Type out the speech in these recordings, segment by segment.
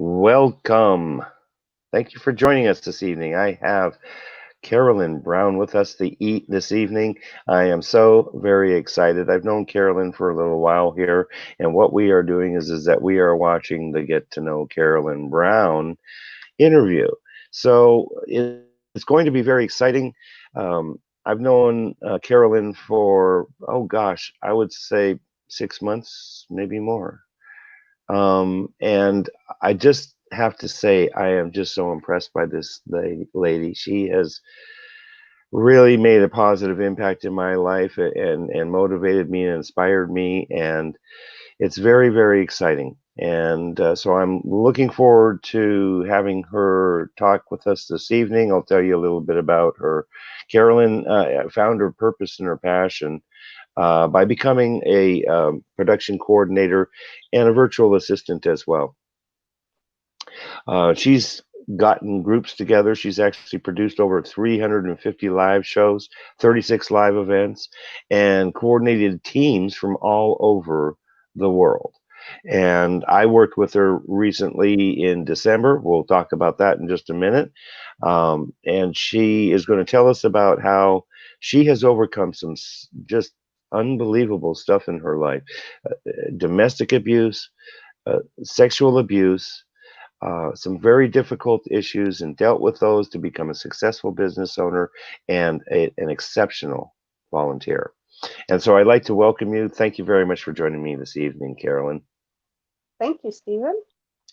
Welcome. Thank you for joining us this evening. I have Carolyn Brown with us this evening. I am so very excited. I've known Carolyn for a little while here, and what we are doing is that we are watching the Get to Know Carolyn Brown interview. So it's going to be very exciting. I've known Carolyn for, oh gosh, I would say 6 months, maybe more. And I just have to say, I am just so impressed by this lady. She has really made a positive impact in my life and motivated me and inspired me. And it's very, very exciting. And so I'm looking forward to having her talk with us this evening. I'll tell you a little bit about her. Carolyn found her purpose and her passion by becoming a production coordinator and a virtual assistant as well. She's gotten groups together. She's actually produced over 350 live shows, 36 live events, and coordinated teams from all over the world. And I worked with her recently in December. We'll talk about that in just a minute. And she is going to tell us about how she has overcome some just unbelievable stuff in her life, domestic abuse, sexual abuse, some very difficult issues, and dealt with those to become a successful business owner and an exceptional volunteer. And so I'd like to welcome you. Thank you very much for joining me this evening, Carolyn. Thank you, Stephen.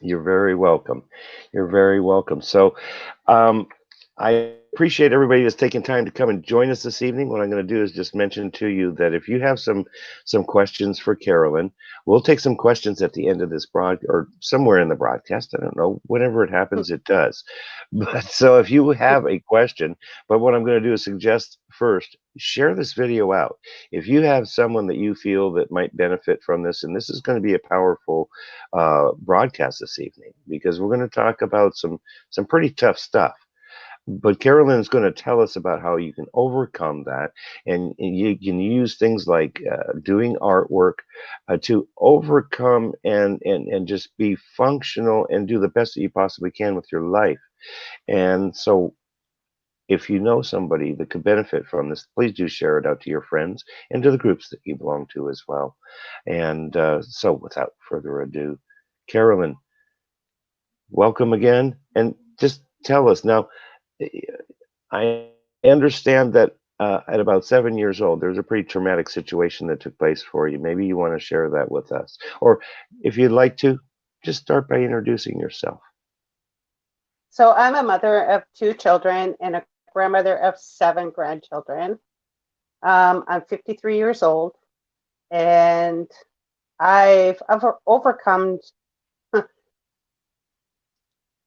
You're very welcome. You're very welcome. So I appreciate everybody that's taking time to come and join us this evening. What I'm going to do is just mention to you that if you have some questions for Carolyn, we'll take some questions at the end of this or somewhere in the broadcast. I don't know. Whenever it happens, it does. But so if you have a question, but what I'm going to do is suggest first, share this video out. If you have someone that you feel that might benefit from this, and this is going to be a powerful broadcast this evening because we're going to talk about some pretty tough stuff. But Carolyn is going to tell us about how you can overcome that, and you can use things like doing artwork to overcome and just be functional and do the best that you possibly can with your life. And so, if you know somebody that could benefit from this, please do share it out to your friends and to the groups that you belong to as well. And so, without further ado, Carolyn, welcome again, and just tell us now. I understand that at about 7 years old, there's a pretty traumatic situation that took place for you. Maybe you want to share that with us. Or if you'd like to, just start by introducing yourself. So I'm a mother of 2 children and a grandmother of 7 grandchildren. I'm 53 years old, and I've overcome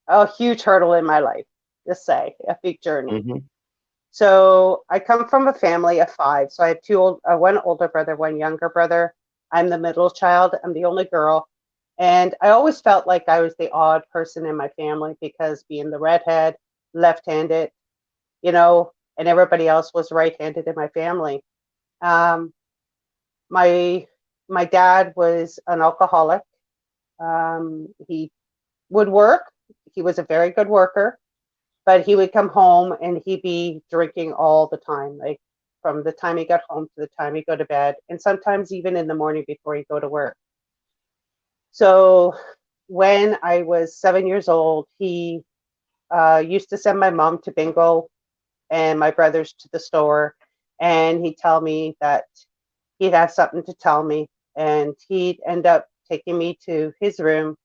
a huge hurdle in my life, just say, a big journey. Hmm. So I come from a family of 5. So I have one older brother, one younger brother. I'm the middle child. I'm the only girl. And I always felt like I was the odd person in my family because being the redhead, left-handed, and everybody else was right-handed in my family. Um, my my dad was an alcoholic. He would work. He was a very good worker, but he would come home and he'd be drinking all the time, like from the time he got home to the time he go to bed, and sometimes even in the morning before he go to work. So when I was 7 years old, he used to send my mom to bingo and my brothers to the store, and he'd tell me that he'd have something to tell me, and he'd end up taking me to his room,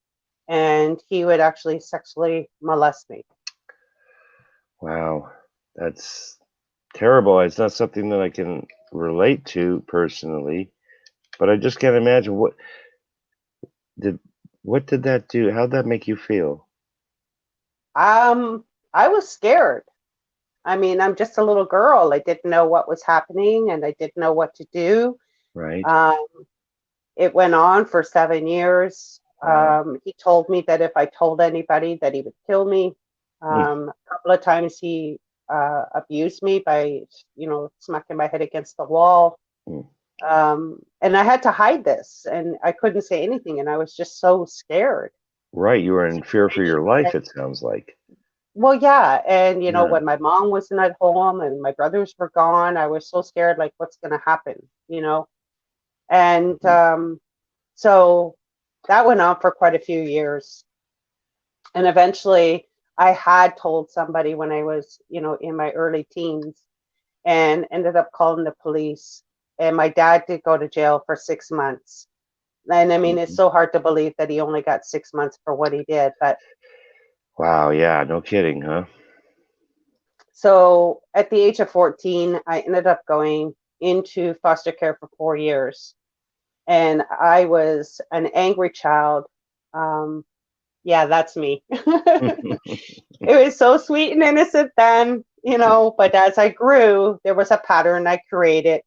and he would actually sexually molest me. Wow, that's terrible. It's not something that I can relate to personally, but I just can't imagine did what did that do? How'd that make you feel? Um, I was scared. I mean, I'm just a little girl. I didn't know what was happening and I didn't know what to do. Right? Um, it went on for 7 years. Wow. He told me that if I told anybody that he would kill me. Mm, A couple of times he abused me by, smacking my head against the wall. mm. And I had to hide this and I couldn't say anything and I was just so scared. Right, you were in fear for your life, And, it sounds like. well, yeah, and Yeah. when my mom wasn't at home and my brothers were gone, I was so scared, like, what's going to happen. And Mhm. so that went on for quite a few years. And eventually, I had told somebody when I was, in my early teens, and ended up calling the police. And my dad did go to jail for 6 months. And I mean, it's Mhm. so hard to believe that he only got 6 months for what he did. But Wow, yeah, no kidding, huh? so at the age of 14, I ended up going into foster care for 4 years. And I was an angry child. Um, yeah, that's me. It was so sweet and innocent then, but as I grew, there was a pattern I created.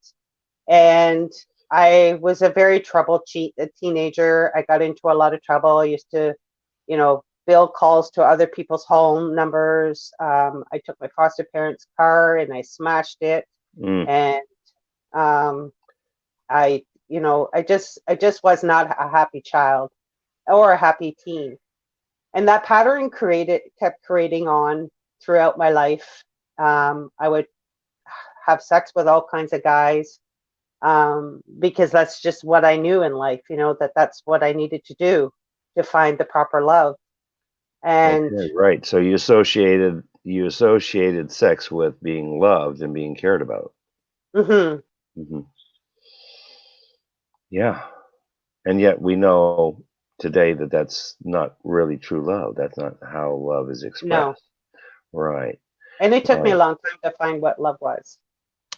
And I was a very troubled a teenager. I got into a lot of trouble. I used to, bill calls to other people's home numbers. I took my foster parents' car and I smashed it. Mm, And um, I just was not a happy child or a happy teen. And that pattern kept creating on throughout my life. I would have sex with all kinds of guys, because that's just what I knew in life, that's what I needed to do to find the proper love. And okay, right, so you associated sex with being loved and being cared about. mhm, Mhm. Yeah, and yet we know today that that's not really true love, that's not how love is no. expressed. Right, And it took me a right. long time to find what love was.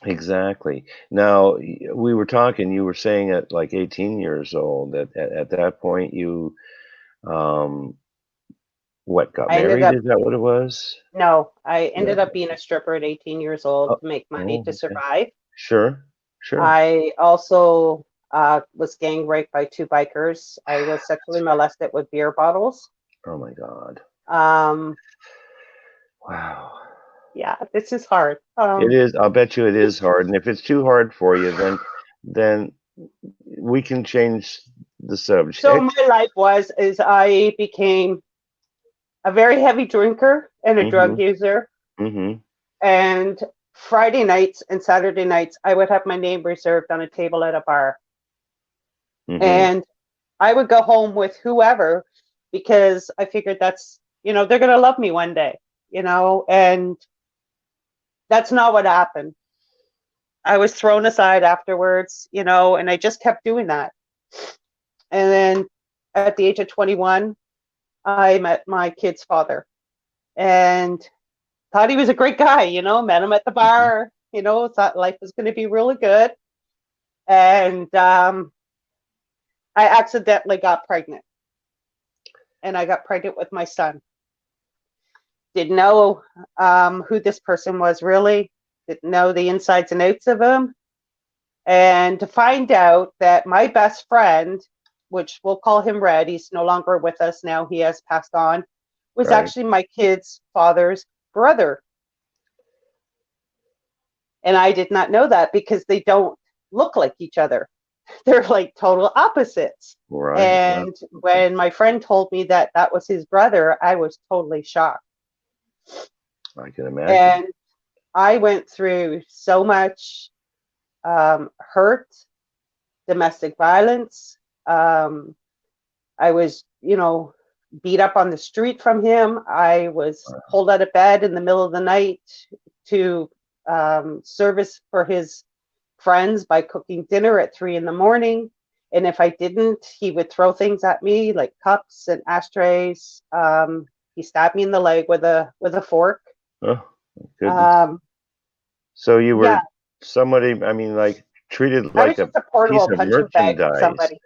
Exactly. Now, we were talking, you were saying at like 18 years old that at that point you, um, what, got I ended married? up Is that what it was? No, I Yeah. ended up being a stripper at 18 years old Oh, to make money oh, to okay. survive. Sure, sure. I also was gang raped by two bikers. I was sexually molested with beer bottles. Oh my God. Um, Wow. yeah, this is hard. It is. I'll bet you it is hard. And if it's too hard for you, then we can change the So subject. my life is I became a very heavy drinker and a drug Mhm. user. Mhm. And Friday nights and Saturday nights, I would have my name reserved on a table at a bar. Mhm. And I would go home with whoever because I figured they're going to love me one day, and that's not what happened. I was thrown aside afterwards, and I just kept doing that. And then at the age of 21, I met my kid's father and thought he was a great guy, met him at the Mhm. bar, thought life was going to be really good. And I accidentally got pregnant, and I got pregnant with my son. Didn't know who this person was really, didn't know the insides and outs of him. And to find out that my best friend, which we'll call him Red, he's no longer with us now, he has passed on, was Right. actually my kid's father's brother. And I did not know that because they don't look like each other. They're like total opposites. Right. Wow. And Okay. when my friend told me that that was his brother, I was totally shocked. I can imagine. And I went through so much hurt, domestic violence. Um, I was, beat up on the street from him. I was pulled out of bed in the middle of the night to service for his friends by cooking dinner at 3 in the morning. And if I didn't, he would throw things at me like cups and ashtrays. He stabbed me in the leg with a fork. Oh, my goodness. Um, So you yeah, were somebody, I mean, like, treated I like was a just a piece portable of punching bag for merchandise, somebody.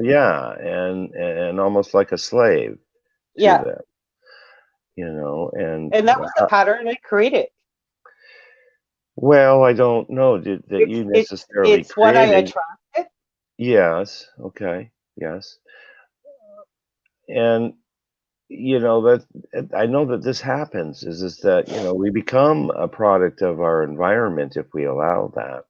yeah, and almost like a slave to Yeah, them, and and that was the pattern I created. well, I don't know that It's you it's necessarily it's what I created. attracted. Yes, okay, yes, and, that I know that this happens is that, we become a product of our environment if we allow that.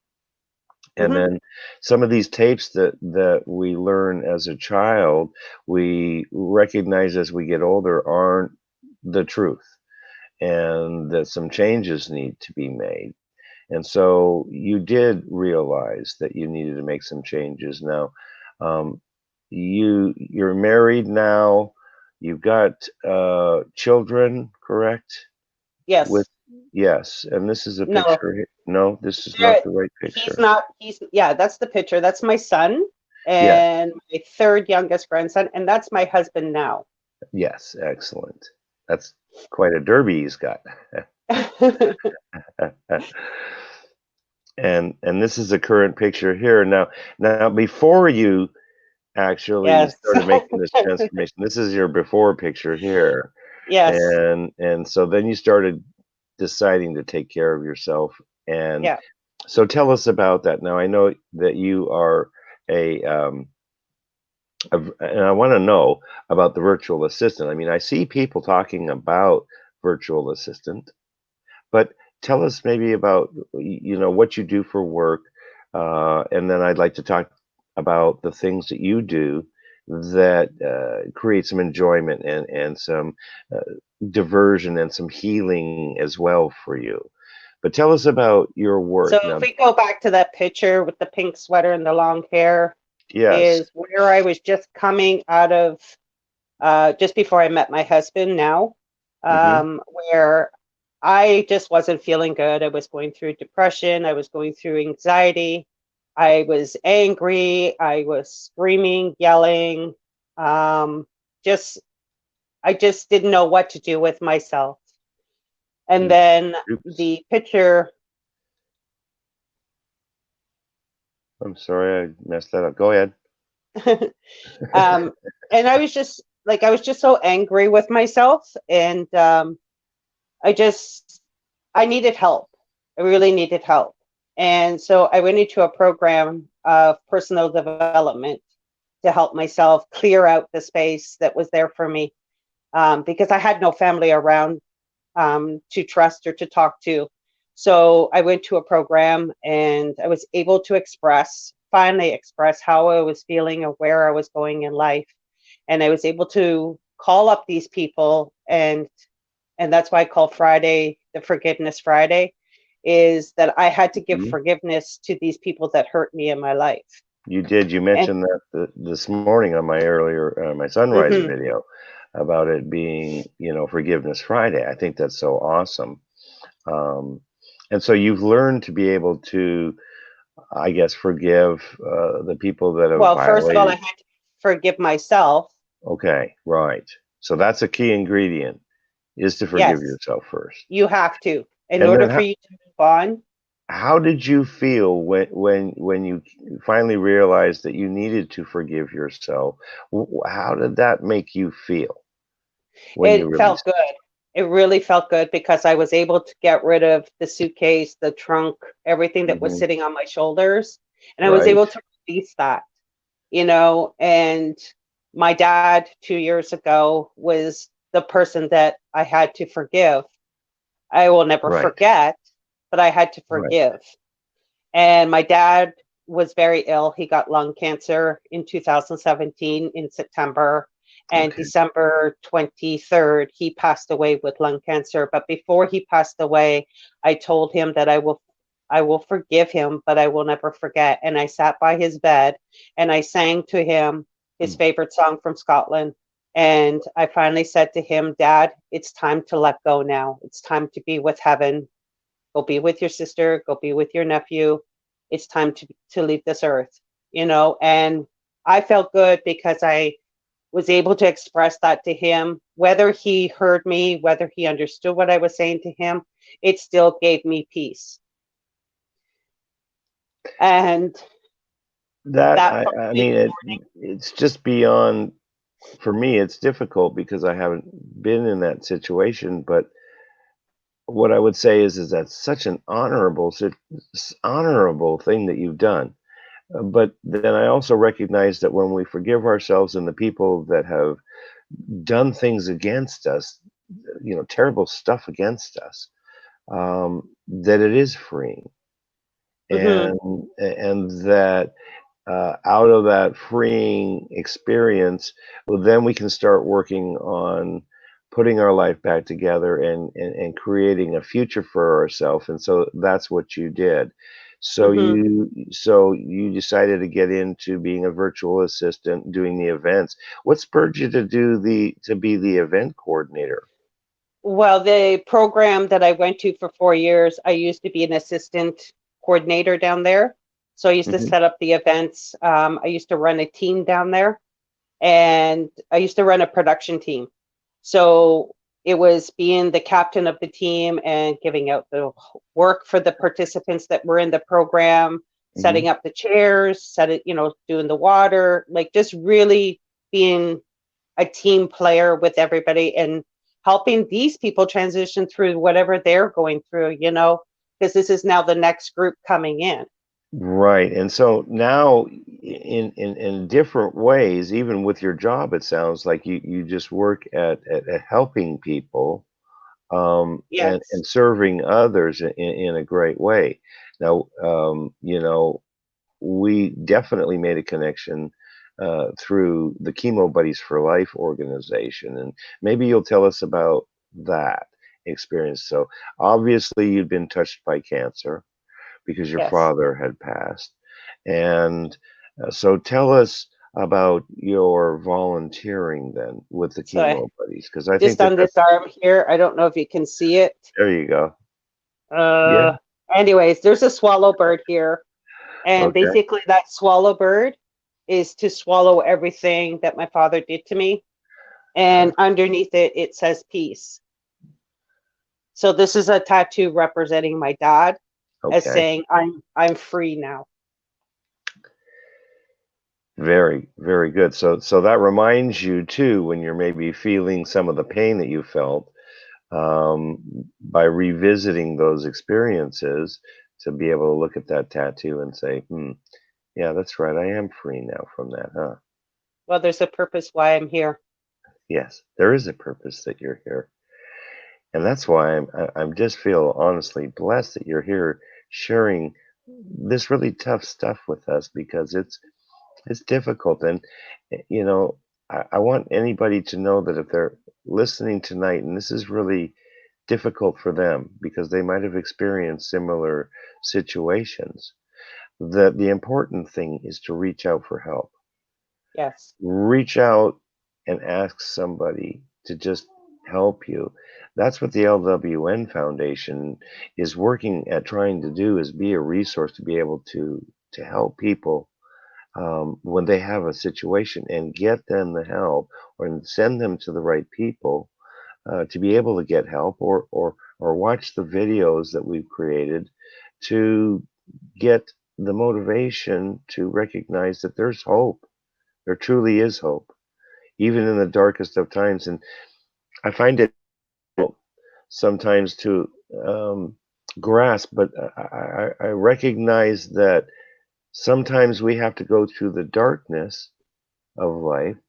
And Hmm. then some of these tapes that we learn as a child, we recognize as we get older aren't the truth, and that some changes need to be made. And so you did realize that you needed to make some changes. Now, um, you're married now. You've got children, correct? With Yes. yes, and this is a No. picture. No, this is not There, the right he's picture. not. He's yeah. That's the picture. That's my son Yes, and my third youngest grandson, and that's my husband now. yes, excellent. That's quite a derby he's got. And this is the current picture here. Now before you actually Yes. started making this transformation, this is your before picture here. Yes. And so then you started deciding to take care of yourself. And Yeah. so tell us about that. Now I know that you are a and I want to know about the virtual assistant. I mean, I see people talking about virtual assistant, but tell us maybe about what you do for work, and then I'd like to talk about the things that you do that create some enjoyment and some uh, diversion and some healing as well for you. But tell us about your So work now. if we go back to that picture with the pink sweater and the long hair, Yes. is where I was just coming out of, just before I met my husband now, Hmm. where I just wasn't feeling good. I was going through depression. I was going through anxiety. I was angry. I was screaming, yelling. Um, just, I just didn't know what to do with myself. And then Oops. the picture, I'm sorry, I messed that up. Go ahead. um, and I was just so angry with myself. And I just, I needed help. I really needed help. And so I went into a program of personal development to help myself clear out the space that was there for me, because I had no family around to trust or to talk to. So I went to a program and I was able to finally express how I was feeling or where I was going in life. And I was able to call up these people, and that's why I call Friday the Forgiveness Friday, is that I had to give Mhm. forgiveness to these people that hurt me in my life. You did. You And mentioned that this morning on my earlier my sunrise mhm. video about it being, Forgiveness Friday. I think that's so awesome. Um, and so you've learned to be able to, I guess, forgive the people that have Well, first of all, I violated. had to forgive myself. Okay, right. So that's a key ingredient is to forgive Yes, yourself first. you have to. In And order then for you to move on, how did you feel when you finally realized that you needed to forgive yourself? How did that make you feel when you it felt released good. It really felt good because I was able to get rid of the suitcase, the trunk, everything it? that was Hmm. sitting on my shoulders. And I was Right. able to release that, you know. And my dad 2 years ago was the person that I had to forgive. I will never Right. forget, but I had to Right. forgive. And my dad was very ill. He got lung cancer in 2017 in September. And Okay. December 23rd, he passed away with lung cancer. But before he passed away, I told him that I will forgive him, but I will never forget. And I sat by his bed and I sang to him his Mm. favorite song from Scotland. And I finally said to him, Dad, it's time to let go now. It's time to be with heaven. Go be with your sister, go be with your nephew. It's time to leave this earth, you know. And I felt good because I was able to express that to him. Whether he heard me, whether he understood what I was saying to him, it still gave me peace. And That that I following mean it's just beyond for me it's difficult because I haven't been in that situation, but what I would say is that's such an honorable thing that you've done. But then I also recognize that when we forgive ourselves and the people that have done things against us, terrible stuff against us, that it is freeing. Hmm. and that out of that freeing experience, well, then we can start working on putting our life back together and creating a future for ourselves. And so that's what you did. Hmm. So you decided to get into being a virtual assistant, doing the events. What spurred you to be the event coordinator? Well, the program that I went to for 4 years, I used to be an assistant coordinator down there. So I used to Hmm. set up the events. I used to run a team down there, and I used to run a production team. So it was being the captain of the team and giving out the work for the participants that were in the program, Hmm. setting up the chairs, doing the water, like just really being a team player with everybody and helping these people transition through whatever they're going through, because this is now the next group coming in. Right. And so now in different ways, even with your job, it sounds like you just work at helping people Yes, and serving others in a great way. Now, we definitely made a connection through the Chemo Buddies for Life organization, and maybe you'll tell us about that experience. So obviously, you'd been touched by cancer because your yes. father had passed. And so tell us about your volunteering then with the So I Chemo Buddies, because I think just that on this that's arm here, I don't know if you can see it. there you go. Yeah. Uh, Anyways, there's a swallow bird here, and Okay. basically that swallow bird is to swallow everything that my father did to me. Uh, And underneath it, it says peace. So this is a tattoo representing my dad as okay. saying I'm free now. Very, very good. So that reminds you too when you're maybe feeling some of the pain that you felt um, by revisiting those experiences to be able to look at that tattoo and say, yeah, that's right. I am free now from that, huh? Well, there's a purpose why I'm here. Yes, there is a purpose that you're here. And that's why I'm just feel honestly blessed that you're here sharing this really tough stuff with us because it's difficult. And you know, I want anybody to know that if they're listening tonight and this is really difficult for them because they might have experienced similar situations, that the important thing is to reach out for help. Yes. Reach out and ask somebody to just help you. That's what the LWN Foundation is working at trying to do is be a resource to be able to help people when they have a situation and get them the help or send them to the right people to be able to get help or watch the videos that we've created to get the motivation to recognize that there's hope. There truly is hope even in the darkest of times. And I find it sometimes to um, grasp, but I recognize that sometimes we have to go through the darkness of life's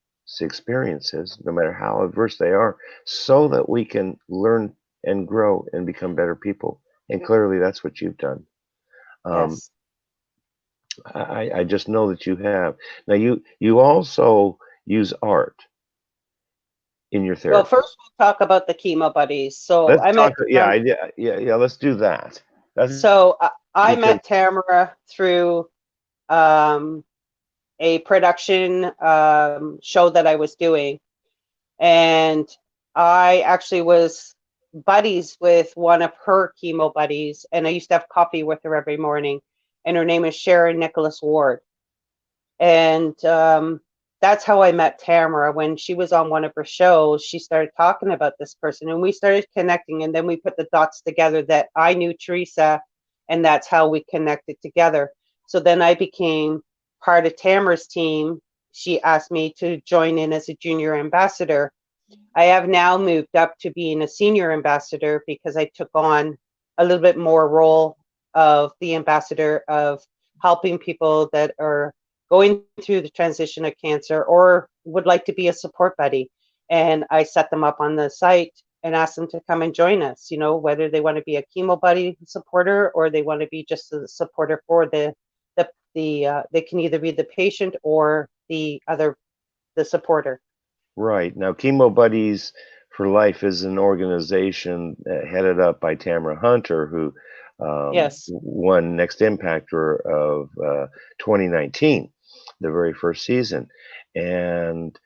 experiences, no matter how adverse they are, so that we can learn and grow and become better people. And clearly, that's what you've done. Um, Yes. I just know that you have. Now, you also use art in your Well, therapy. first we'll talk about the chemo buddies. So Let's I talk met yeah, yeah, let's do that. That's so I because met Tamara through um, a production show that I was doing, and I actually was buddies with one of her chemo buddies, and I used to have coffee with her every morning. And her name is Sharon Nicholas Ward, and that's how I met Tamara. When she was on one of her shows, she started talking about this person, and we started connecting. And then we put the dots together that I knew Teresa, and that's how we connected together. So then I became part of Tamara's team. She asked me to join in as a junior ambassador. I have now moved up to being a senior ambassador because I took on a little bit more role of the ambassador of helping people that are going through the transition of cancer or would like to be a support buddy. And I set them up on the site. and ask them to come and join us, whether they want to be a chemo buddy supporter or they want to be just a supporter for they can either be the patient or the supporter. Right. Now, Chemo Buddies for Life is an organization headed up by Tamara Hunter, who Yes. won Next Impactor of 2019, the very first season. And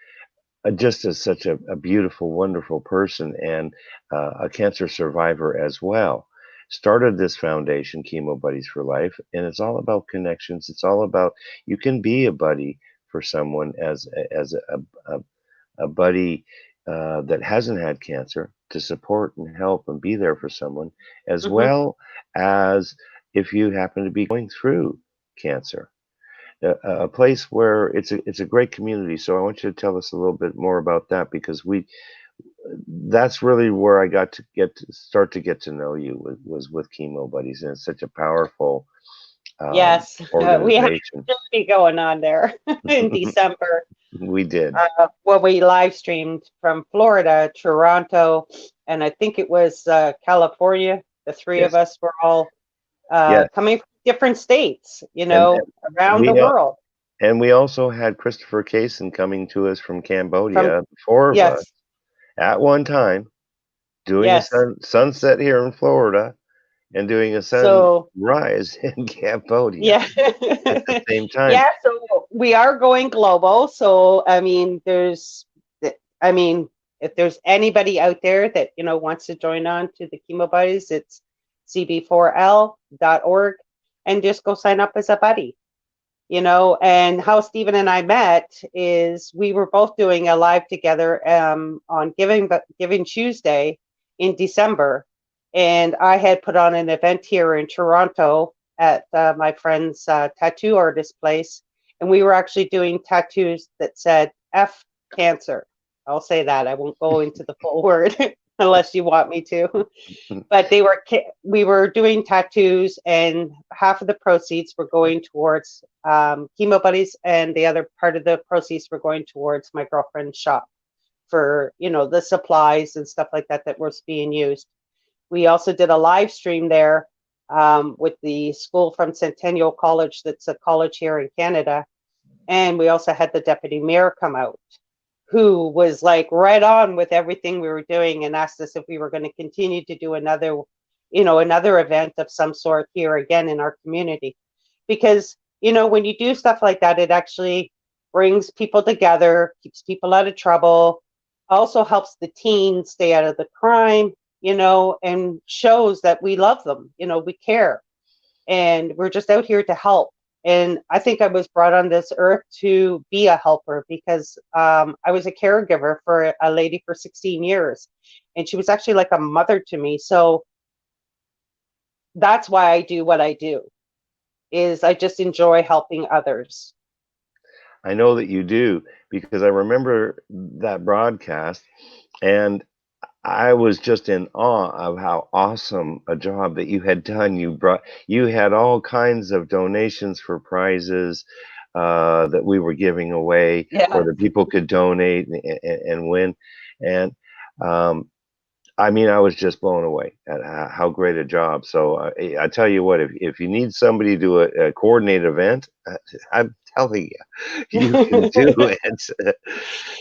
just as such a beautiful, wonderful person and a cancer survivor as well. Started this foundation, Chemo Buddies for Life, and it's all about connections. It's all about you can be a buddy for someone as a buddy that hasn't had cancer to support and help and be there for someone, as Hmm. well as if you happen to be going through cancer. A place where it's a great community. So I want you to tell us a little bit more about that because we that's really where I got to start to get to know you was with Chemo Buddies, and it's such a powerful Yes. We had organization. a journey going on there in December. We did. When we live streamed from Florida, Toronto, and I think it was California. The three of Yes. us were all Yes. coming from different states, And around the we world. and we also had Christopher Kaysen coming to us from From Cambodia, 4 of us Yes, at one time, doing a yes. sunset here in Florida and doing a So sunrise in Cambodia yeah, at the same time. yeah. So we are going global. So I mean, I mean, if there's anybody out there that wants to join on to the chemo buddies, it's cb4l.org, and just go sign up as a buddy. And how Stephen and I met is we were both doing a live together on Giving Tuesday in December, and I had put on an event here in Toronto at my friend's tattoo artist place, and we were actually doing tattoos that said F cancer. I'll say that. I won't go into the full word unless you want me to. But we were doing tattoos, and half of the proceeds were going towards chemo buddies, and the other part of the proceeds were going towards my girlfriend's shop for the supplies and stuff like that was being used. We also did a live stream there with the school from Centennial College, that's a college here in Canada, and we also had the deputy mayor come out, who was like right on with everything we were doing and asked us if we were going to continue to do another event of some sort here again in our community. Because, when you do stuff like that, it actually brings people together, keeps people out of trouble, also helps the teens stay out of the crime, and shows that we love them, we care. And we're just out here to help. And I think I was brought on this earth to be a helper because I was a caregiver for a lady for 16 years. And she was actually like a mother to me. So that's why I do what I do, is I just enjoy helping others. I know that you do because I remember that broadcast and I was just in awe of how awesome a job that you had done. You had all kinds of donations for prizes that we were giving away, or Yeah. that people could donate and win. And I mean, I was just blown away at how great a job. So I tell you what, if you need somebody to coordinate event, I'm telling you, you can do it.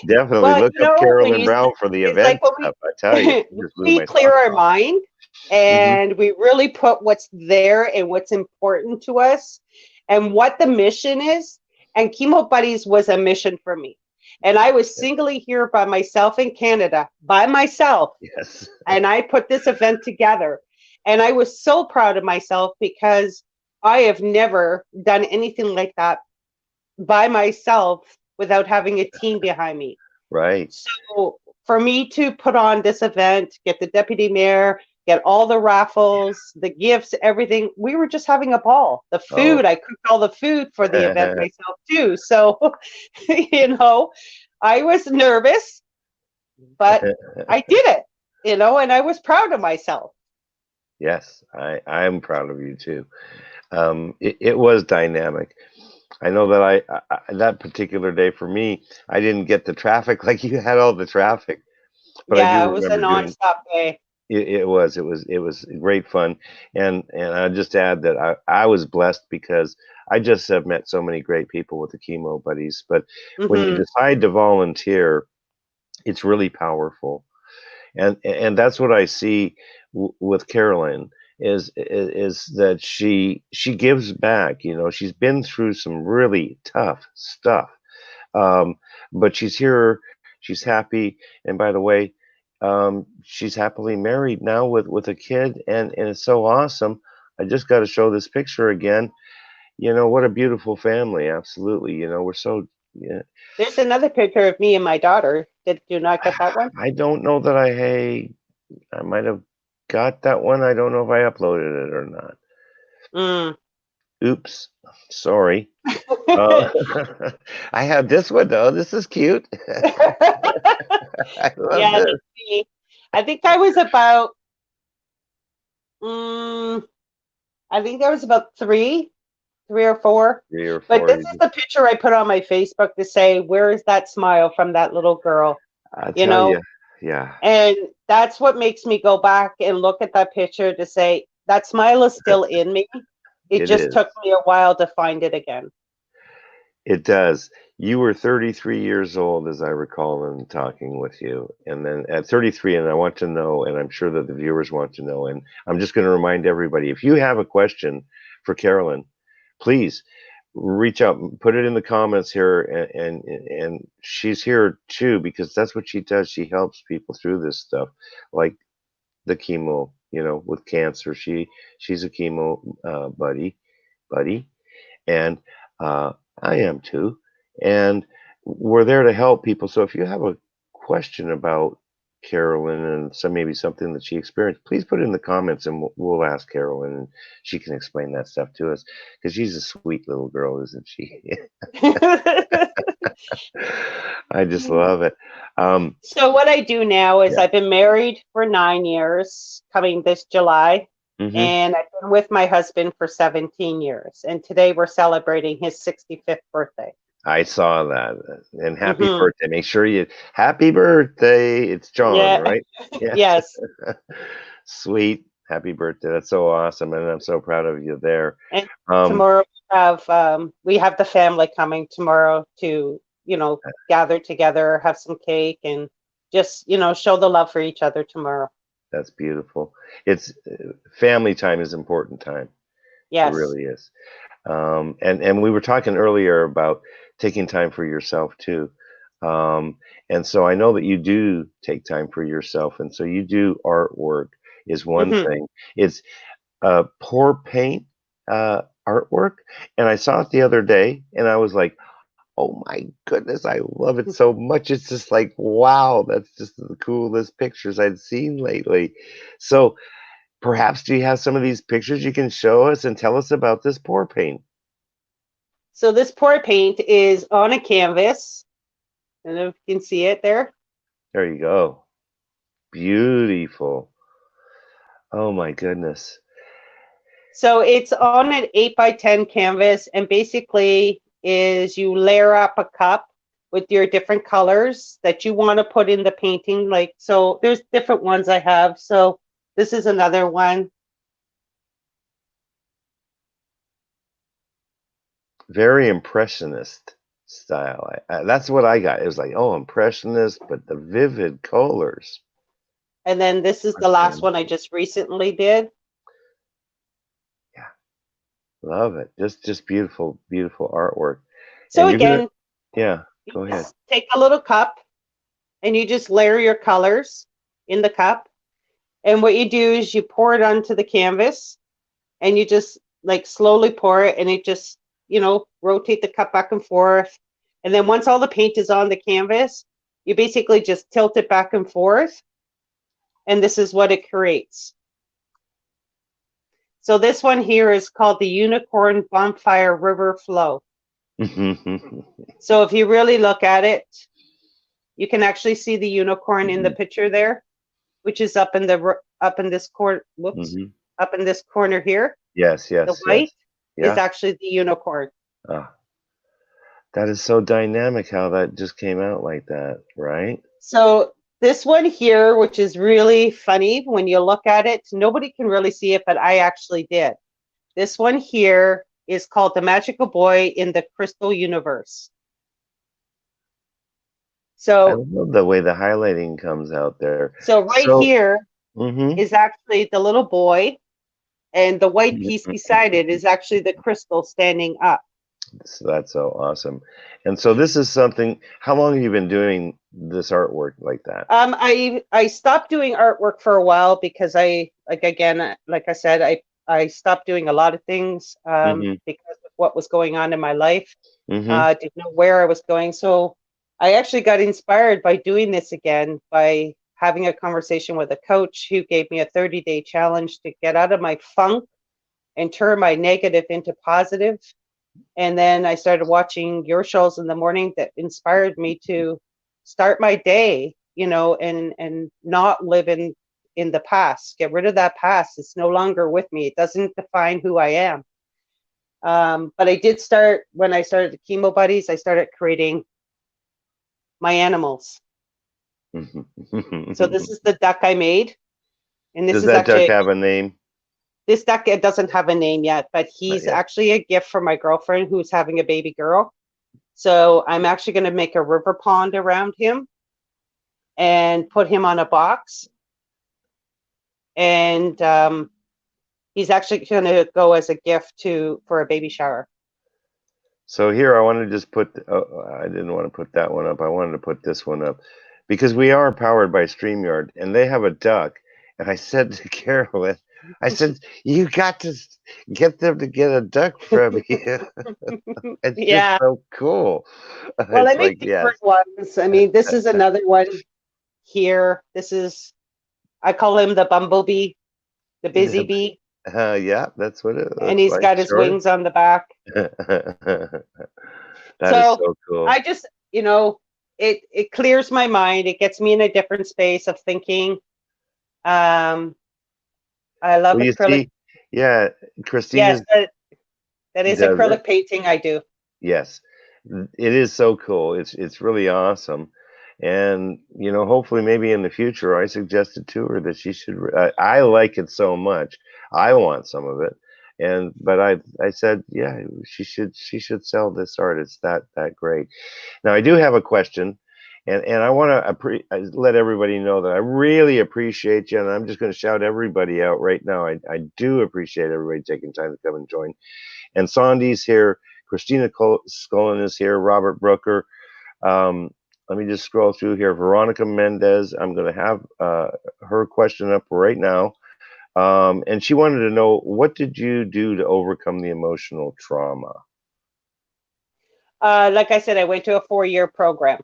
Definitely Well, look up Carolyn when Brown for the it's like event when stuff. I tell you, it just blew we my clear socks our off. mind Hmm. and we really put what's there and what's important to us and what the mission is. And Chemo Buddies was a mission for me. And I was singly here by myself in Canada, by myself, Yes. and I put this event together. And I was so proud of myself because I have never done anything like that by myself without having a team behind me. Right. So for me to put on this event, get the deputy mayor, get all the raffles, the gifts, everything, we were just having a ball. The Oh. food, I cooked all the food for the event myself too. So, you know, I was nervous, but I did it, and I was proud of myself. Yes, I'm proud of you too. It was dynamic. I know that that particular day for me, I didn't get the traffic like you had all the traffic. But I do Yeah, it was a remember doing nonstop day. it was great fun, and I just add that I was blessed because I just have met so many great people with the chemo buddies. But when you Hmm. decide to volunteer, it's really powerful, and that's what I see with Carolyn is that she gives back. You know, she's been through some really tough stuff, um, but she's here, she's happy, and by the way, she's happily married now with a kid, and it's so awesome. I just got to show this picture again. You know what a beautiful family. Absolutely. You know we're so. Yeah. There's another picture of me and my daughter. Did you not get that one? I don't know that I might have got that one. I don't know if I uploaded it or not. Mm. Oops. Sorry. Uh, I have this one though. This is cute. I love Yeah, this. that's me. I think I was about, mm, I think I was about three or four. Three or But four. this is the picture I put on my Facebook to say, where is that smile from that little girl? I You tell know, you, yeah, and that's what makes me go back and look at that picture to say, that smile is still in me. It it just is. took me a while to find it again. It does. You were 33 years old, as I recall, in talking with you. And then at 33, and I want to know, and I'm sure that the viewers want to know, and I'm just going to remind everybody if you have a question for Carolyn, please reach out, put it in the comments here, and she's here too because that's what she does. She helps people through this stuff, like the chemo, with cancer. She's a chemo buddy, and uh, I am too. And we're there to help people. So if you have a question about Carolyn and maybe something that she experienced, please put it in the comments, and we'll ask Carolyn, and she can explain that stuff to us because she's a sweet little girl, isn't she? I just love it. Um, So what I do now is yeah. I've been married for 9 years, coming this July, Hmm. and I've been with my husband for 17 years. And today we're celebrating his 65th birthday. I saw that. And happy Hmm. birthday. Make sure you happy birthday. It's John, Yeah, right? Yeah. yes. Sweet. Happy birthday. That's so awesome. And I'm so proud of you there. And Um, tomorrow we have the family coming tomorrow to, gather together, have some cake, and just, show the love for each other tomorrow. that's beautiful. It's family time is important time. It Yes. really is. And we were talking earlier about taking time for yourself too. And so I know that you do take time for yourself, and so you do artwork is one Hmm. thing. It's pour paint artwork, and I saw it the other day, and I was like, "Oh my goodness, I love it so much!" It's just like, wow, that's just the coolest pictures I'd seen lately. So perhaps do you have some of these pictures you can show us and tell us about this pour paint? So this pour paint is on a canvas. I don't know if you can see it there. There you go. Beautiful. Oh my goodness. So it's on an 8 by 10 canvas, and basically is you layer up a cup with your different colors that you want to put in the painting. Like, so there's different ones I have. So this is another one. Very impressionist style. That's what I got. It was like, oh, impressionist, but the vivid colors. And then this is the last one I just recently did. Yeah, love it. Just beautiful, beautiful artwork. So And you're gonna, again, yeah, you go ahead. just take a little cup and you just layer your colors in the cup. And what you do is you pour it onto the canvas and you just like slowly pour it and it just, rotate the cup back and forth. And then once all the paint is on the canvas, you basically just tilt it back and forth. And this is what it creates. So this one here is called the Unicorn Bonfire River Flow. So if you really look at it, you can actually see the unicorn in the Mhm. picture there, which is up in this corner. Whoops, Mhm. up in this corner here. Yes, The yes, white yes. is Yeah. actually the unicorn. Ah, that is so dynamic how that just came out like that, right? So This one here, which is really funny when you look at it, nobody can really see it, but I actually did. This one here is called The Magical Boy in the Crystal Universe. I So, love the way the highlighting comes out there. so right So, here mhm. is actually the little boy, and the white piece beside it is actually the crystal standing up. So that's so awesome. And so this is something, how long have you been doing this artwork like that? I stopped doing artwork for a while because I like again like I said I stopped doing a lot of things Mhm. because of what was going on in my life. Mhm. Didn't know where I was going, so I actually got inspired by doing this again by having a conversation with a coach who gave me a 30-day challenge to get out of my funk and turn my negative into positive. And then I started watching your shows in the morning that inspired me to start my day, and not live in the past. Get rid of that past. It's no longer with me. It doesn't define who I am. But I did start when I started the chemo buddies. I started creating my animals. So this is the duck I made, and this Does is that duck actually have a name? this duck. It doesn't have a name yet, but Not he's yet. actually a gift from my girlfriend who's having a baby girl. So I'm actually going to make a river pond around him and put him on a box. And he's actually going to go as a gift for a baby shower. So here I want to just put, I didn't want to put that one up. I wanted to put this one up because we are powered by StreamYard and they have a duck. And I said to Carolyn, I said, you got to get them to get a duck from you. It's just Yeah. so cool. Well, I It's make like, different yes. ones. I mean, this is another one here. I call him the bumblebee, the busy bee, Yeah, that's what it and looks he's like, got his sure. wings on the back. That is So so I cool. just, it clears my mind. It gets me in a different space of thinking. Um, I love Well, you acrylic. see, yeah, Yes, Christina's that is does it. acrylic painting I do. Yes. It is so cool. It's really awesome. And, hopefully maybe in the future, I suggested to her that she should I like it so much. I want some of it. But I said, yeah, she should sell this art. It's that great. Now, I do have a question, and I want to let everybody know that I really appreciate you, and I'm just going to shout everybody out right now. I do appreciate everybody taking time to come and join. And Sandy's here, Christina Scullin is here, Robert Brooker. Um, let me just scroll through here. Veronica Mendez, I'm going to have her question up right now. And she wanted to know, what did you do to overcome the emotional trauma? Like I said, I went to a 4-year program.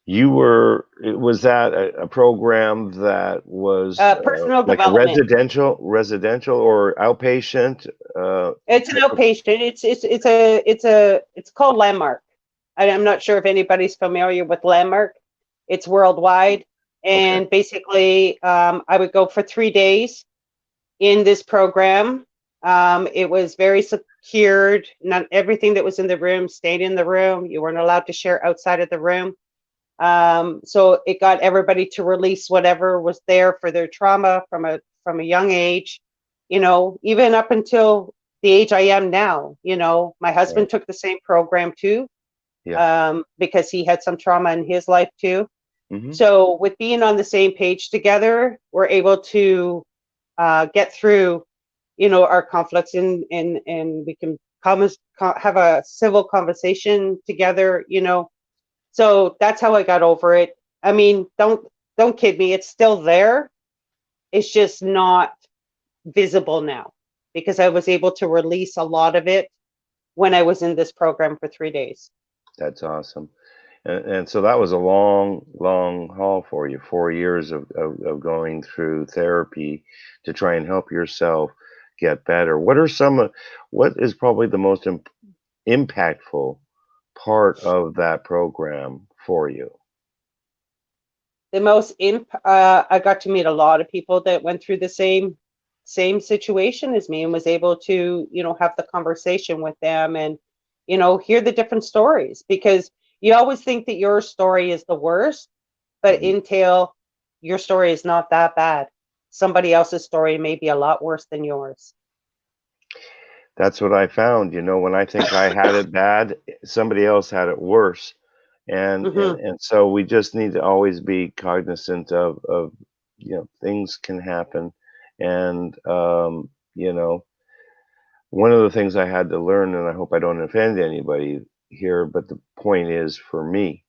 Was that a program that was Personal like a development. residential or outpatient? It's an Type of, outpatient. It's called Landmark. I'm not sure if anybody's familiar with Landmark. It's worldwide, okay. and basically, I would go for 3 days in this program. It was very secured. Not everything that was in the room stayed in the room. You weren't allowed to share outside of the room. So it got everybody to release whatever was there for their trauma from a young age, even up until the age I am now. My Right. husband took the same program too, Yeah. because he had some trauma in his life too. Hmm. So with being on the same page together, we're able to get through, our conflicts, and we can have a civil conversation together. So that's how I got over it. I mean, don't kid me, it's still there. It's just not visible now because I was able to release a lot of it when I was in this program for 3 days. That's awesome. And so that was a long, long haul for you, 4 years of going through therapy to try and help yourself get better. What is probably the most impactful part of that program for you? I got to meet a lot of people that went through the same situation as me and was able to, have the conversation with them and, hear the different stories because, You always think that your story is the worst, but Mhm. until your story is not that bad. Somebody else's story may be a lot worse than yours. That's what I found, when I think I had it bad, somebody else had it worse. And and Mhm. and so we just need to always be cognizant of, things can happen. And one of the things I had to learn, and I hope I don't offend anybody here, but the point is for me,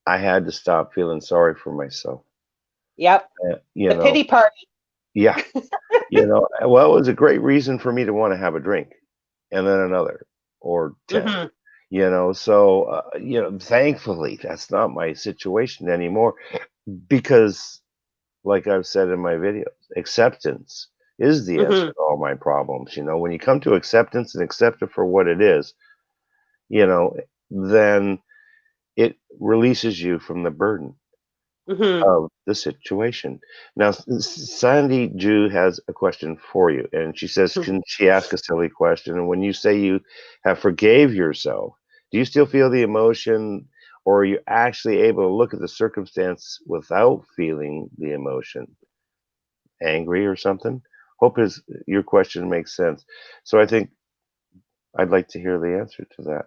I had to stop feeling sorry for myself. Yep. Uh, you The know, pity party. yeah, well, it was a great reason for me to want to have a drink and then another or 10. Mhm. So thankfully that's not my situation anymore because, like I've said in my videos, acceptance is the answer Mhm. to all my problems. When you come to acceptance and accept it for what it is, you know, then it releases you from the burden Mhm. of the situation. Now, Sandy Jew has a question for you, and she says, "Can she ask a silly question?" And when you say you have forgave yourself, do you still feel the emotion, or are you actually able to look at the circumstance without feeling the emotion, angry or something? Hope is your question makes sense. So I think I'd like to hear the answer to that.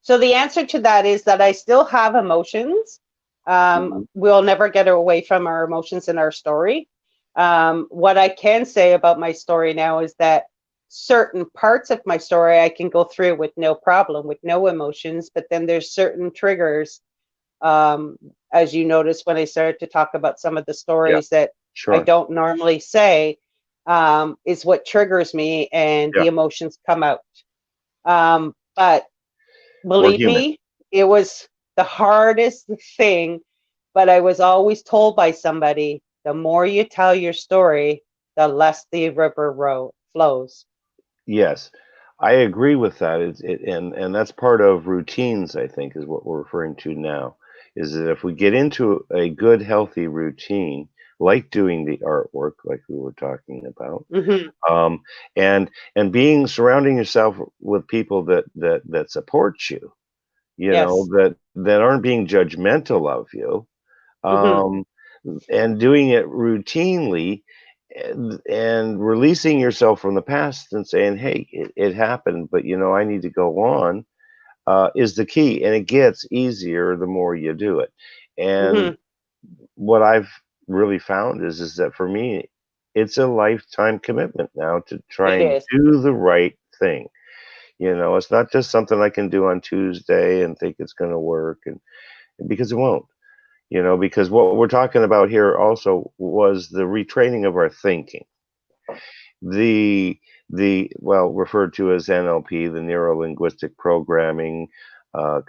So the answer to that is that I still have emotions. Mhm. We'll never get away from our emotions in our story. What I can say about my story now is that certain parts of my story I can go through with no problem, with no emotions, but then there's certain triggers, as you notice when I started to talk about some of the Yeah, stories that I sure. don't normally say, is what triggers me and Yeah, the emotions come out. But we're believe human. me, it was the hardest thing, but I was always told by somebody, the more you tell your story, the less the river flows. Yes, I agree with that. And that's part of routines, I think, is what we're referring to now. Is that if we get into a good, healthy routine, like doing the artwork, like we were talking about, Hmm. um, and being surrounding yourself with people that support you, Yes. that aren't being judgmental of you, Hmm. um, and doing it routinely and releasing yourself from the past and saying, "Hey, it happened, but I need to go on," is the key, and it gets easier the more you do it. And Hmm. what I've really found is that for me, it's a lifetime commitment now to try It and is. do the right thing. It's not just something I can do on Tuesday and think it's going to work, and because it won't. Because what we're talking about here also was the retraining of our thinking. The referred to as NLP, the neuro linguistic programming,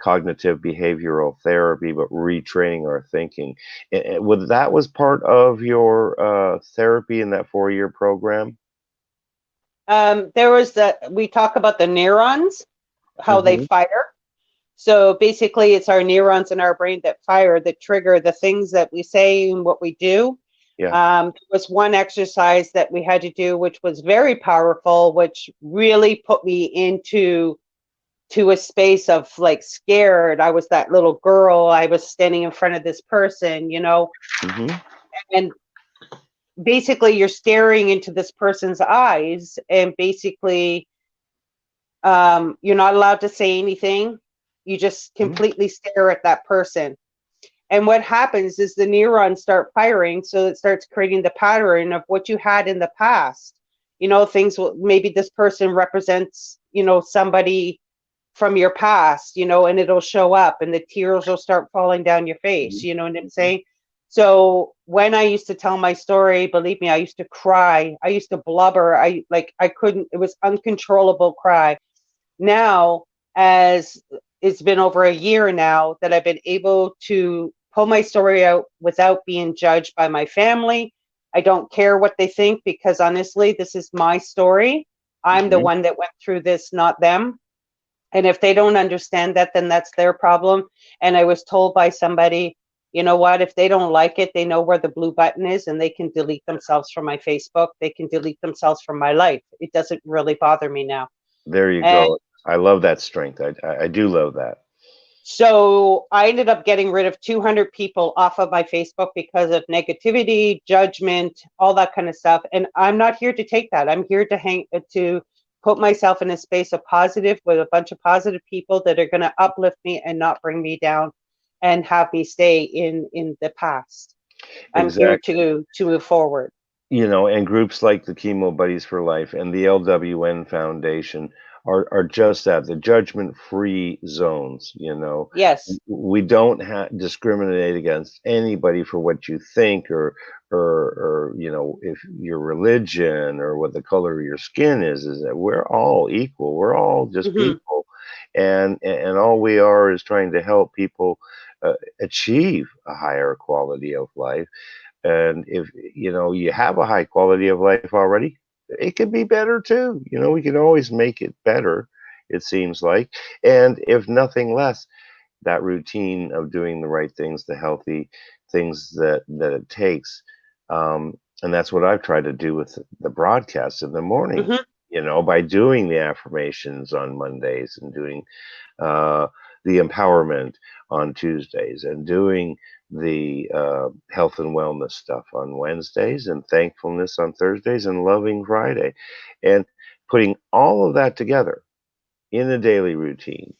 cognitive behavioral therapy, but retraining our thinking. Was that was part of your therapy in that 4-year program? There was we talk about the neurons, how they Hmm. fire. So basically, it's our neurons in our brain that fire, that trigger the things that we say and what we do. Yeah. There was one exercise that we had to do, which was very powerful, which really put me into a space of like scared. I was that little girl. I was standing in front of this person, Hmm. and basically you're staring into this person's eyes, and basically you're not allowed to say anything. You just Hmm. completely stare at that person. And what happens is the neurons start firing, so it starts creating the pattern of what you had in the past. Things maybe this person represents, somebody from your past, and it'll show up and the tears will start falling down your face. You know what I'm Hmm. saying? So when I used to tell my story, believe me, I used to cry. I used to blubber. I couldn't, it was uncontrollable cry. Now, as it's been over a year now that I've been able to pull my story out without being judged by my family. I don't care what they think because honestly, this is my story. I'm the Hmm. one that went through this, not them. And if they don't understand that, then that's their problem. And I was told by somebody, you know what, if they don't like it, they know where the blue button is and they can delete themselves from my Facebook. They can delete themselves from my life. It doesn't really bother me now. There you And go. I love that strength. I do love that. So I ended up getting rid of 200 people off of my Facebook because of negativity, judgment, all that kind of stuff. And I'm not here to take that. I'm here to put myself in a space of positive with a bunch of positive people that are going to uplift me and not bring me down and have me stay in the past. I'm here Exactly. to move forward. And groups like the Chemo Buddies for Life and the LWN Foundation are just that, the judgment-free zones. Yes. We don't discriminate against anybody for what you think or if your religion or what the color of your skin is that we're all equal. We're all just Hmm. people. And all we are is trying to help people achieve a higher quality of life. And if you have a high quality of life already, it could be better too. We can always make it better, it seems like. And if nothing less, that routine of doing the right things, the healthy things that it takes. And that's what I've tried to do with the broadcast in the morning, Hmm. by doing the affirmations on Mondays and doing uh, the empowerment on Tuesdays and doing the health and wellness stuff on Wednesdays and thankfulness on Thursdays and loving Friday. And putting all of that together in a daily routine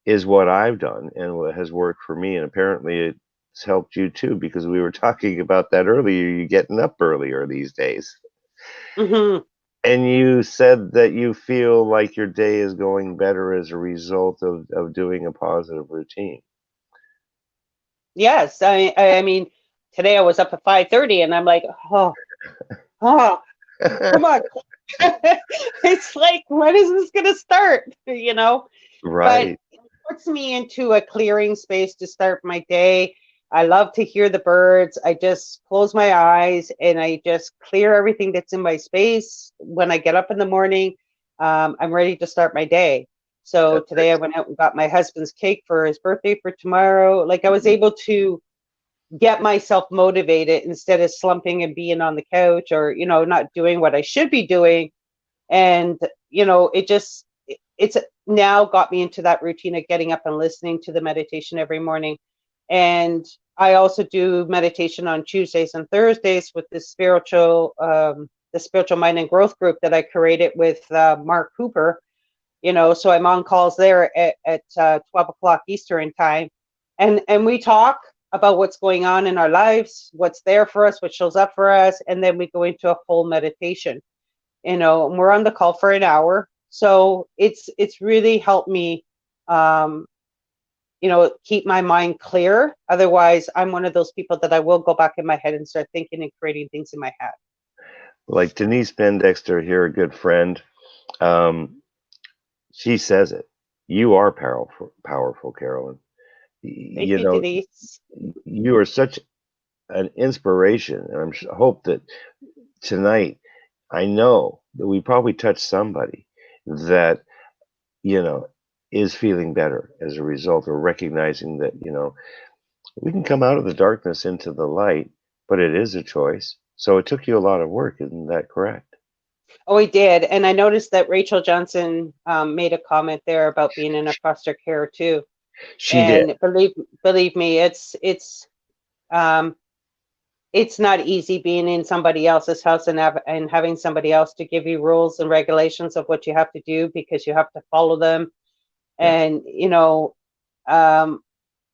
is what I've done and what has worked for me. And apparently it's helped you too, because we were talking about that earlier. You getting up earlier these days. Hmm. And you said that you feel like your day is going better as a result of doing a positive routine. Yes. I mean, today I was up at 5:30 and I'm like, oh, come on. It's like, when is this going to start? But Right. it puts me into a clearing space to start my day. I love to hear the birds. I just close my eyes and I just clear everything that's in my space. When I get up in the morning, I'm ready to start my day. So That's today I went out and got my husband's cake for his birthday for tomorrow. Like, I was able to get myself motivated instead of slumping and being on the couch or, not doing what I should be doing. And, it's now got me into that routine of getting up and listening to the meditation every morning. And I also do meditation on Tuesdays and Thursdays with the spiritual mind and growth group that I created with Mark Cooper. So I'm on calls there at 12 o'clock Eastern time. And we talk about what's going on in our lives, what's there for us, what shows up for us. And then we go into a full meditation, and we're on the call for an hour. So it's really helped me, um, keep my mind clear. Otherwise, I'm one of those people that I will go back in my head and start thinking and creating things in my head. Like Denise Bendexter here, a good friend. Um, she says it. You are powerful, Carolyn. Thank You you, know, Denise. you are such an inspiration, and hope that tonight, I know that we probably touched somebody that you know is feeling better as a result of recognizing that we can come out of the darkness into the light, but it is a choice. So it took you a lot of work, isn't that correct? Oh, we did. And I noticed that Rachel Johnson made a comment there about being in a foster care too. She did. And believe me, um, it's not easy being in somebody else's house and having somebody else to give you rules and regulations of what you have to do because you have to follow them. Yeah. And um,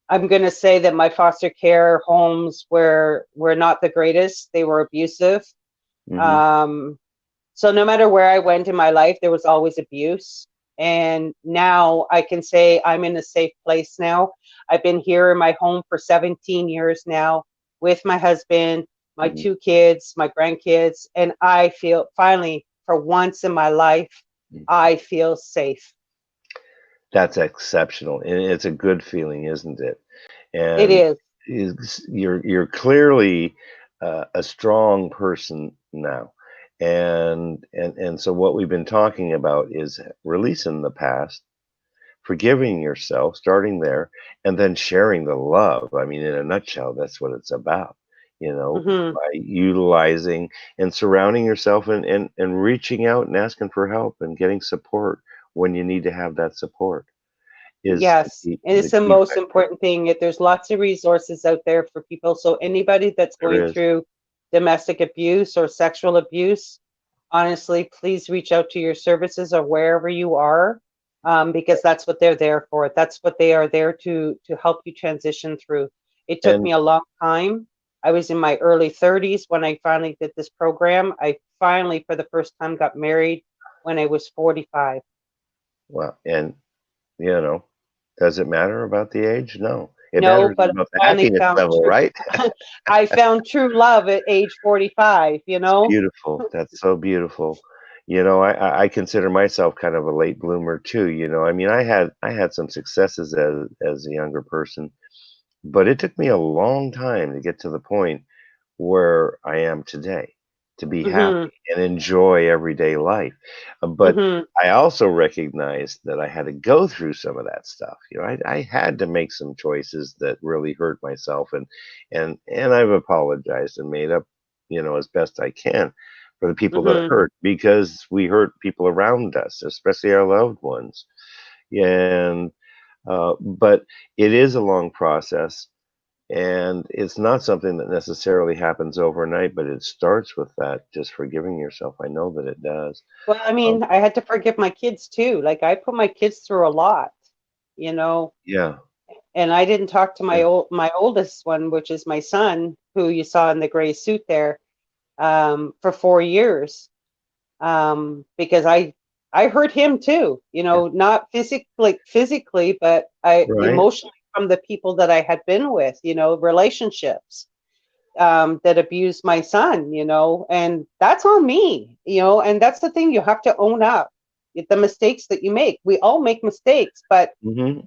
I'm going to say that my foster care homes were not the greatest. They were abusive. Hmm. Um, so no matter where I went in my life, there was always abuse. And now I can say I'm in a safe place now. I've been here in my home for 17 years now with my husband, my Hmm. two kids, my grandkids, and I feel finally, for once in my life, I feel safe. That's exceptional, and it's a good feeling, isn't it? It And is. you're clearly a strong person now, and so what we've been talking about is releasing the past, forgiving yourself, starting there, and then sharing the love. I mean, in a nutshell, that's what it's about, Hmm. by utilizing and surrounding yourself and reaching out and asking for help and getting support when you need to have that support. is Yes, and the it's the key most factor. important thing. There's lots of resources out there for people. So anybody that's There going is. through domestic abuse or sexual abuse, honestly, please reach out to your services or wherever you are, because that's what they're there for. That's what they are there to help you transition through. It took And me a long time. I was in my early 30s when I finally did this program. I finally, for the first time, got married when I was 45. well, and you know, does it matter about the age? No. It No, matters but about the I finally happiness found level, true right? I found true love at age 45, you It's know? beautiful. That's so beautiful. I consider myself kind of a late bloomer too, I mean, I had some successes as a younger person, but it took me a long time to get to the point where I am today, to be Mhm, happy and enjoy everyday life. But mhm, I also recognized that I had to go through some of that stuff. I had to make some choices that really hurt myself, and I've apologized and made up, as best I can for the people that mhm. hurt, because we hurt people around us, especially our loved ones. And but it is a long process, and it's not something that necessarily happens overnight, but it starts with that, just forgiving yourself. I know that it does. Well, I Um, mean, I had to forgive my kids too. Like, I put my kids through a lot, you know? yeah, And I didn't talk to yeah, my oldest one, which is my son, who you saw in the gray suit there, for 4 years. Because I hurt him too, yeah, not physically, but I right. emotionally from the people that I had been with, relationships that abused my son, and that's on me, and that's the thing, you have to own up the mistakes that you make. We all make mistakes, but Hmm.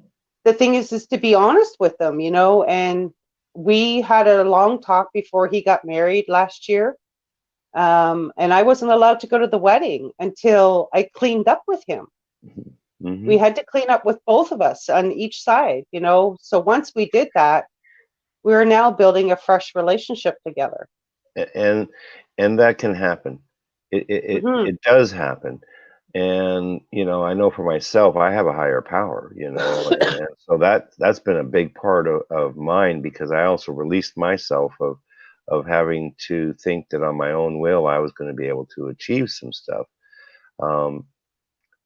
the thing is to be honest with them, and we had a long talk before he got married last year. And I wasn't allowed to go to the wedding until I cleaned up with him. We Hmm. had to clean up with both of us on each side, So once we did that, we are now building a fresh relationship together. And that can happen. Hmm. It does happen. And I know for myself, I have a higher power, and so that's been a big part of mine, because I also released myself of having to think that on my own will I was going to be able to achieve some stuff. Um,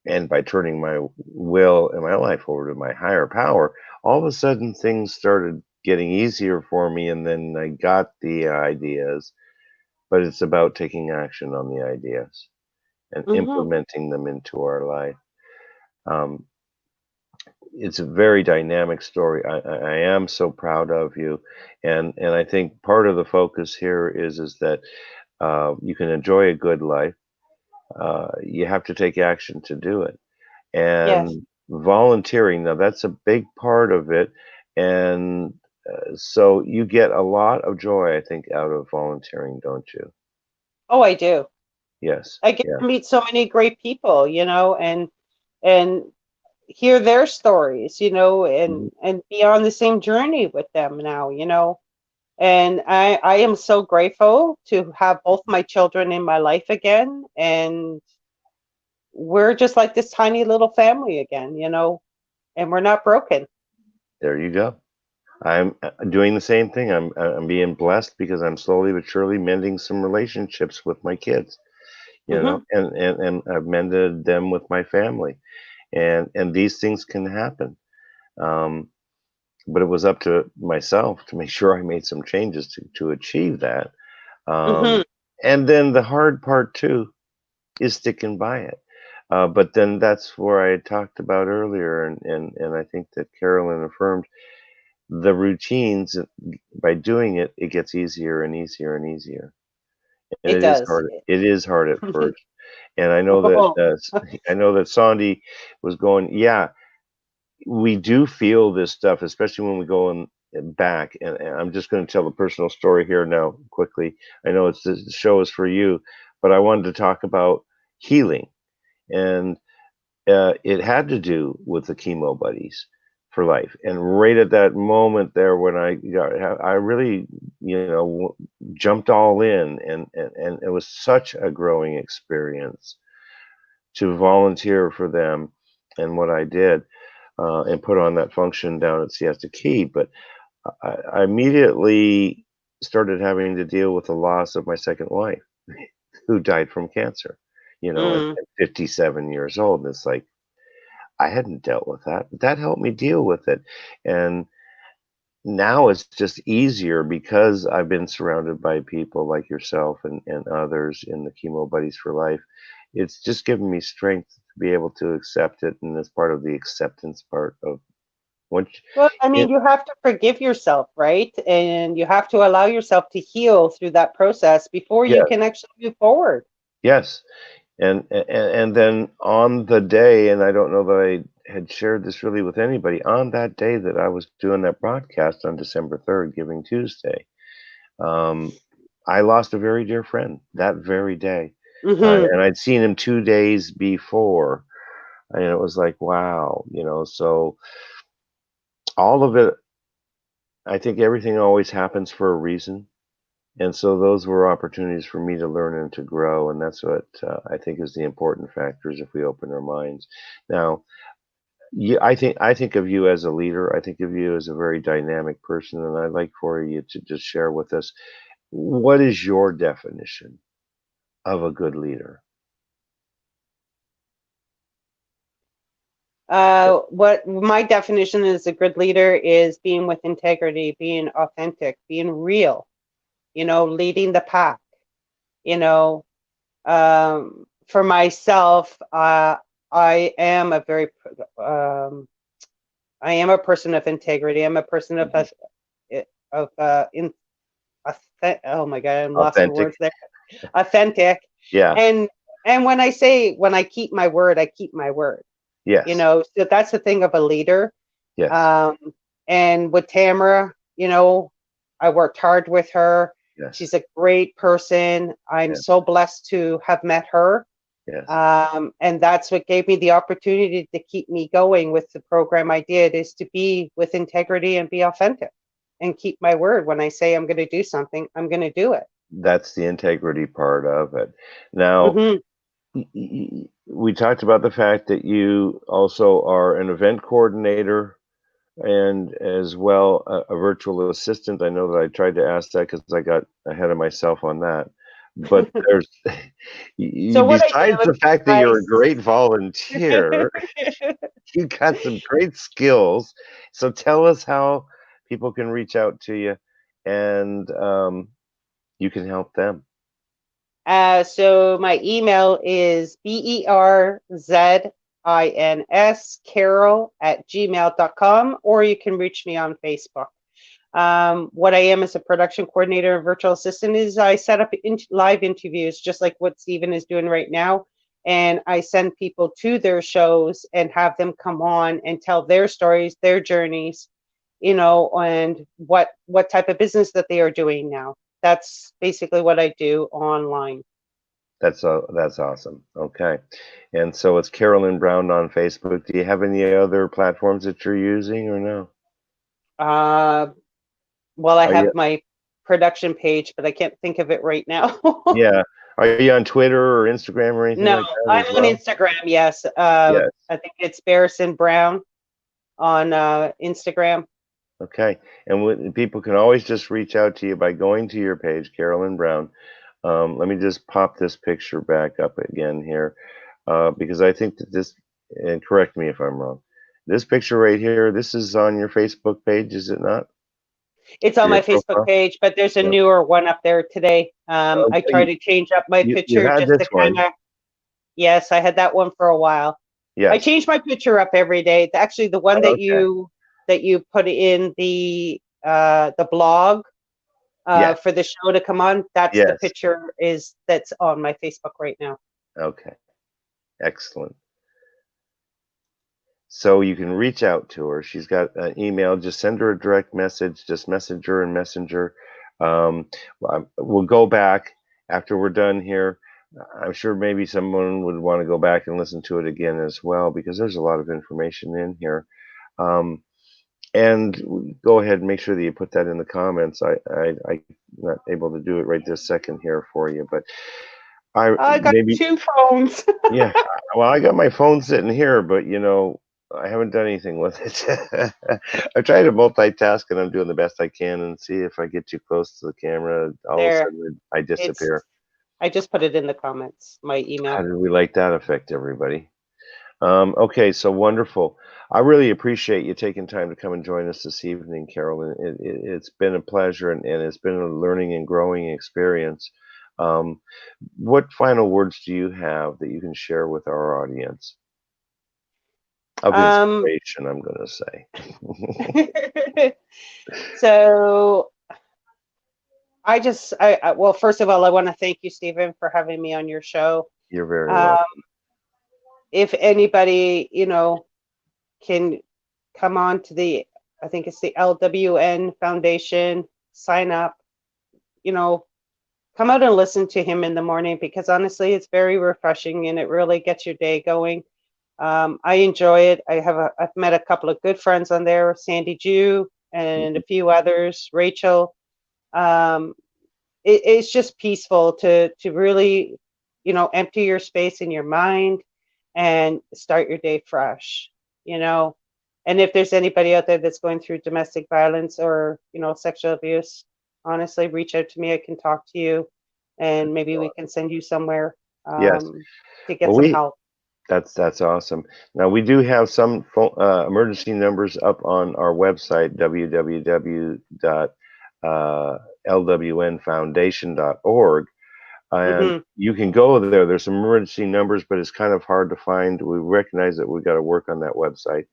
and by turning my will and my life over to my higher power, all of a sudden things started getting easier for me, and then I got the ideas. But it's about taking action on the ideas and Hmm. implementing them into our life. Um, it's a very dynamic story. I am so proud of you, and I think part of the focus here is that you can enjoy a good life. You have to take action to do it, Yes. and volunteering. Now that's a big part of it, and so you get a lot of joy, I think, out of volunteering, don't you? Oh, I do. Yes. I get Yeah. to meet so many great people, and hear their stories, Mhm. and be on the same journey with them now, And I am so grateful to have both my children in my life again. And we're just like this tiny little family again, and we're not broken. There you go. I'm doing the same thing. I'm being blessed because I'm slowly but surely mending some relationships with my kids, Hmm. and I've mended them with my family, and these things can happen. Um, but it was up to myself to make sure I made some changes to achieve that. Hmm. Um, and then the hard part too is sticking by it. But then that's where I had talked about earlier, and I think that Carolyn affirmed the routines. By doing it, it gets easier and easier and easier, and It it is does. hard. It is hard at first, and I know that Oh, I know that Sandy was going. Yeah, we do feel this stuff, especially when we go in back. And I'm just going to tell a personal story here now, quickly. I know the show is for you, but I wanted to talk about healing, and it had to do with the chemo buddies for life. And right at that moment there, when I really, jumped all in, and it was such a growing experience to volunteer for them and what I did. and put on that function down at Siesta Key. But I immediately started having to deal with the loss of my second wife, who died from cancer. Mm. At 57 years old. And it's like I hadn't dealt with that. But that helped me deal with it, and now it's just easier because I've been surrounded by people like yourself and others in the Chemo Buddies for Life. It's just given me strength to be able to accept it, and as part of the acceptance part of once Well, I mean, it, you have to forgive yourself, right? And you have to allow yourself to heal through that process before you yes, can actually move forward. yes, and then on the day, and I don't know that I had shared this really with anybody, on that day that I was doing that broadcast on December 3rd, Giving Tuesday, um, I lost a very dear friend that very day. Hmm. And I'd seen him 2 days before, and it was like, wow, so all of it, I think everything always happens for a reason, and so those were opportunities for me to learn and to grow, and that's what, I think is the important factors if we open our minds. Now, I think of you as a leader, I think of you as a very dynamic person, and I'd like for you to just share with us, what is your definition of a good leader? What my definition is a good leader is being with integrity, being authentic, being real, leading the pack, you know. For myself, I am a very, I am a person of integrity. I'm a person of, Mhm. in, oh my God, I'm lost for Authentic? words there. Authentic. Yeah. And, and when I keep my word, I keep my word, Yes. so that's the thing of a leader. Yes. Um, and with Tamara, I worked hard with her. Yes. She's a great person. I'm Yes. so blessed to have met her. Yes. And that's what gave me the opportunity to keep me going with the program I did, is to be with integrity and be authentic and keep my word. When I say I'm going to do something, I'm going to do it. That's the integrity part of it. Now, Hmm. we talked about the fact that you also are an event coordinator and as well a virtual assistant. I know that I tried to ask that because I got ahead of myself on that. But there's So what I besides do, the fact that I you're a great volunteer, you got some great skills. So tell us how people can reach out to you and you can help them. So my email is berzins carol@gmail.com, or you can reach me on Facebook. What I am as a production coordinator and virtual assistant is I set up live interviews, just like what Stephen is doing right now. And I send people to their shows and have them come on and tell their stories, their journeys, and what type of business that they are doing now. That's basically what I do online. That's awesome. Okay. And so it's Carolyn Brown on Facebook. Do you have any other platforms that you're using or no? Uh, well, I Are you have my production page, but I can't think of it right now. yeah. Are you on Twitter or Instagram or anything No, like that I'm as on well? Instagram. Yes. Yes. I think it's Barrison Brown on Instagram. Okay. And people can always just reach out to you by going to your page, Carolyn Brown. Let me just pop this picture back up again here, because I think that this, and correct me if I'm wrong. This picture right here, this is on your Facebook page, is it not? It's on Your my Facebook profile? page, but there's a Yeah. newer one up there today. I Okay. try to change up my You picture had just this to kind one. of. Yes, I had that one for a while. I Yes. change my picture up every day. Actually, the one Okay. that you put in the blog Yes. for the show to come on, that's the Yes. picture is that's on my Facebook right now. Okay. Excellent. So you can reach out to her. She's got an email. Just send her a direct message. Just message her in Messenger. We'll go back after we're done here. I'm sure maybe someone would want to go back and listen to it again as well because there's a lot of information in here. Um, and go ahead and make sure that you put that in the comments. I'm not able to do it right this second here for you, but I I got maybe two phones. yeah. Well, I got my phone sitting here, but I haven't done anything with it. I try to multitask, and I'm doing the best I can. And see if I get too close to the camera, all of a There, sudden I it's. disappear. I just put it in the comments. My How email. did we like that affect everybody? Okay, so wonderful. I really appreciate you taking time to come and join us this evening, Carolyn. It's been a pleasure, and it's been a learning and growing experience. Um, what final words do you have that you can share with our audience of Um. inspiration? I'm going to say. So well, first of all, I want to thank you, Stephen, for having me on your show. You're very Um, welcome. if anybody, can come on to I think it's the LWN Foundation, sign up, you know, come out and listen to him in the morning because honestly, it's very refreshing and it really gets your day going. I enjoy it. I've met a couple of good friends on there, Sandy Jew and a Mhm. few others, Rachel. Um, it's just peaceful to really, empty your space in your mind and start your day fresh, you know. And if there's anybody out there that's going through domestic violence or, sexual abuse, honestly, reach out to me. I can talk to you and maybe we can send you somewhere Yes. to Well, get some help. that's awesome. Now we do have some emergency numbers up on our website www.lwnfoundation.org, and Hmm. you can go there. There's some emergency numbers, but it's kind of hard to find. We recognize that we got to work on that website,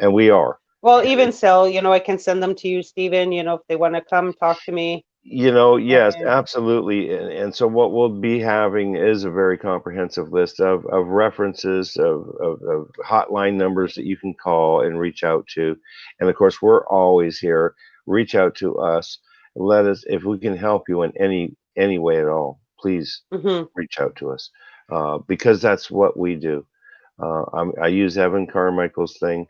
and we are. Well, even so, I can send them to you, Stephen, if they want to come talk to me. Yes, And absolutely. And so what we'll be having is a very comprehensive list of references, of hotline numbers that you can call and reach out to. And of course, we're always here. Reach out to us. Let us, if we can help you in any way at all, please mhm. reach out to us, because that's what we do. I use Evan Carmichael's thing.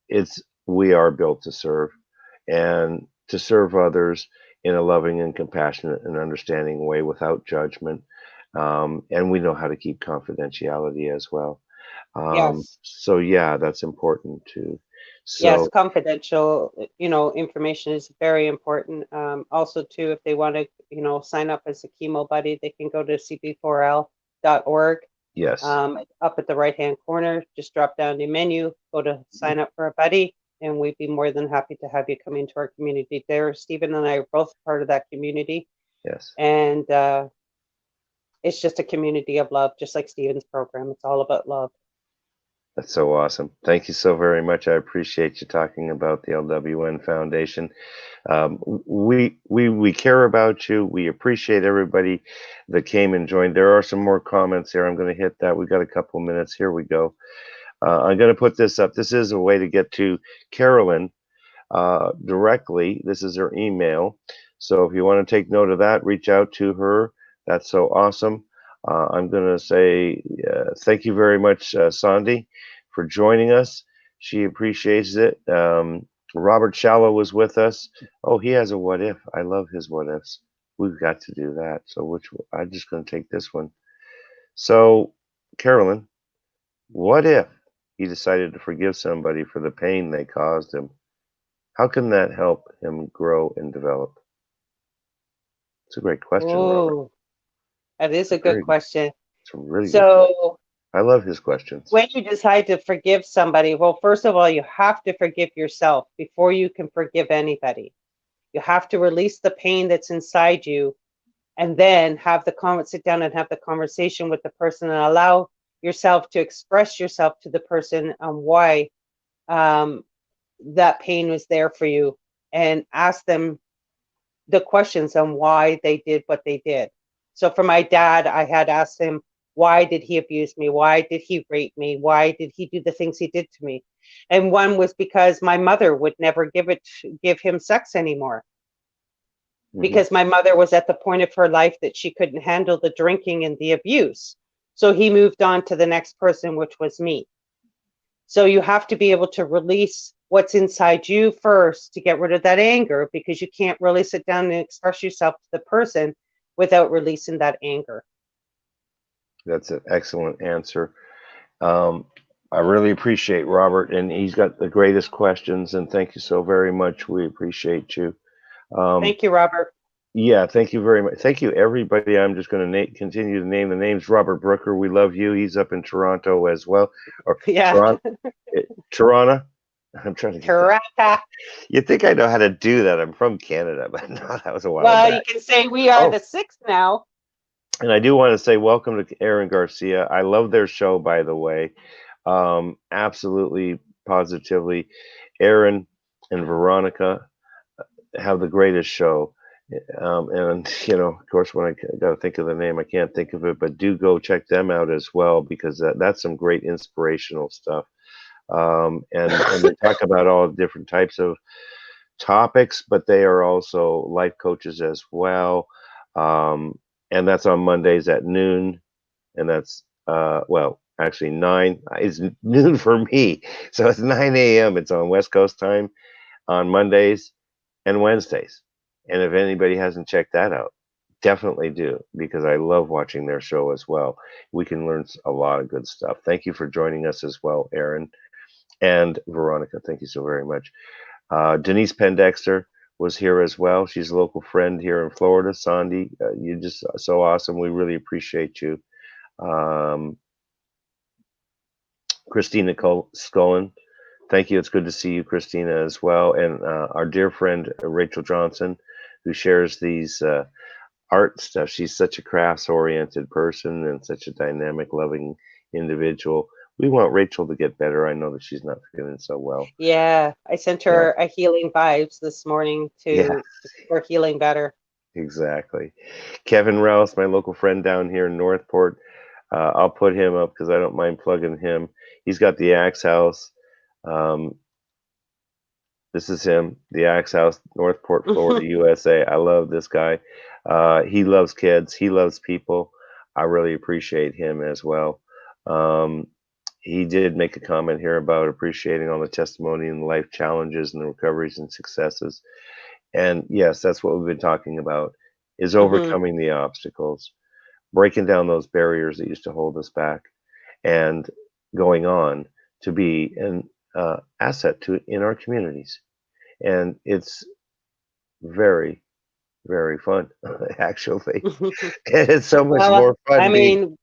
It's we are built to serve and to serve others in a loving and compassionate and understanding way without judgment. And we know how to keep confidentiality as well. Yes. So yeah, that's important too. Yes, So confidential, information is very important. Also, too, if they want to, sign up as a chemo buddy, they can go to cb4l.org. yes, Up at the right-hand corner, just drop down the menu, go to sign up for a buddy, and we'd be more than happy to have you come into our community there. Stephen and I are both part of that community, yes, and it's just a community of love, just like Stephen's program. It's all about love. that's so awesome. Thank you so very much. I appreciate you talking about the LWN Foundation. We care about you. We appreciate everybody that came and joined. There are some more comments here. I'm going to hit that. We got a couple minutes. Here we go. I'm going to put this up. This is a way to get to Carolyn directly. This is her email. So if you want to take note of that, reach out to her. That's so awesome. I'm going to say thank you very much, Sandy, for joining us. She appreciates it. Robert Shallow was with us. Oh, he has a what if. I love his what ifs. We've got to do that. So I'm just going to take this one. So, Carolyn, what if he decided to forgive somebody for the pain they caused him? How can that help him grow and develop? It's a great question, Robert. Oh, that is It's a a good question. it's a really good question. So, I love his questions. when you decide to forgive somebody, well, first of all, you have to forgive yourself before you can forgive anybody. You have to release the pain that's inside you and then sit down and have the conversation with the person and allow yourself to express yourself to the person on why um, that pain was there for you and ask them the questions on why they did what they did. So for my dad, I had asked him, why did he abuse me? Why did he rape me? Why did he do the things he did to me? And one was because my mother would never give him sex anymore Hmm. because my mother was at the point of her life that she couldn't handle the drinking and the abuse. So he moved on to the next person, which was me. So you have to be able to release what's inside you first to get rid of that anger because you can't really sit down and express yourself to the person without releasing that anger. That's an excellent answer. Um, I really appreciate Robert, and he's got the greatest questions. And thank you so very much. We appreciate you. Um, Thank you, Robert. yeah, thank you very much. Thank you, everybody. I'm just going to continue to name the names. Robert Brooker, we love you. He's up in Toronto as well, or Yeah. Toronto. Toronto. I'm trying to get that. Karaka. You think I know how to do that? I'm from Canada, but no, that was a while Well, you back. can say we are Oh, the sixth now. and I do want to say welcome to Aaron Garcia. I love their show, by the way. Absolutely, positively, Aaron and Veronica have the greatest show. And of course, when I got to think of the name, I can't think of it. But do go check them out as well because that's some great inspirational stuff. And they talk about all different types of topics, but they are also life coaches as well. Um, and that's on Mondays at noon, and that's well, actually 9 is noon for me, so it's 9 a.m. It's on West Coast time on Mondays and Wednesdays. And if anybody hasn't checked that out, definitely do because I love watching their show as well. We can learn a lot of good stuff. Thank you for joining us as well, Aaron and Veronica. Thank you so very much. Denise Pendexter was here as well. She's a local friend here in Florida. Sandy, you're just so awesome. We really appreciate you. Um, Christina Scullin, thank you. It's good to see you, Christina, as well. And our dear friend, Rachel Johnson, who shares these art stuff. She's such a crafts oriented person and such a dynamic, loving individual. We want Rachel to get better. I know that she's not feeling so well. Yeah, I sent Yeah. her a healing vibes this morning Yeah, to for healing better. exactly. Kevin Rouse, my local friend down here in Northport. I'll put him up because I don't mind plugging him. He's got the Axe House. Um, This is him, the Axe House, Northport, Florida, USA. I love this guy. He loves kids. He loves people. I really appreciate him as well. Um, he did make a comment here about appreciating all the testimony and life challenges and the recoveries and successes. And yes, that's what we've been talking about is Hmm. overcoming the obstacles, breaking down those barriers that used to hold us back, and going on to be an asset to in our communities. And it's very, very fun, actually. It's so much Well, more I fun being. mean,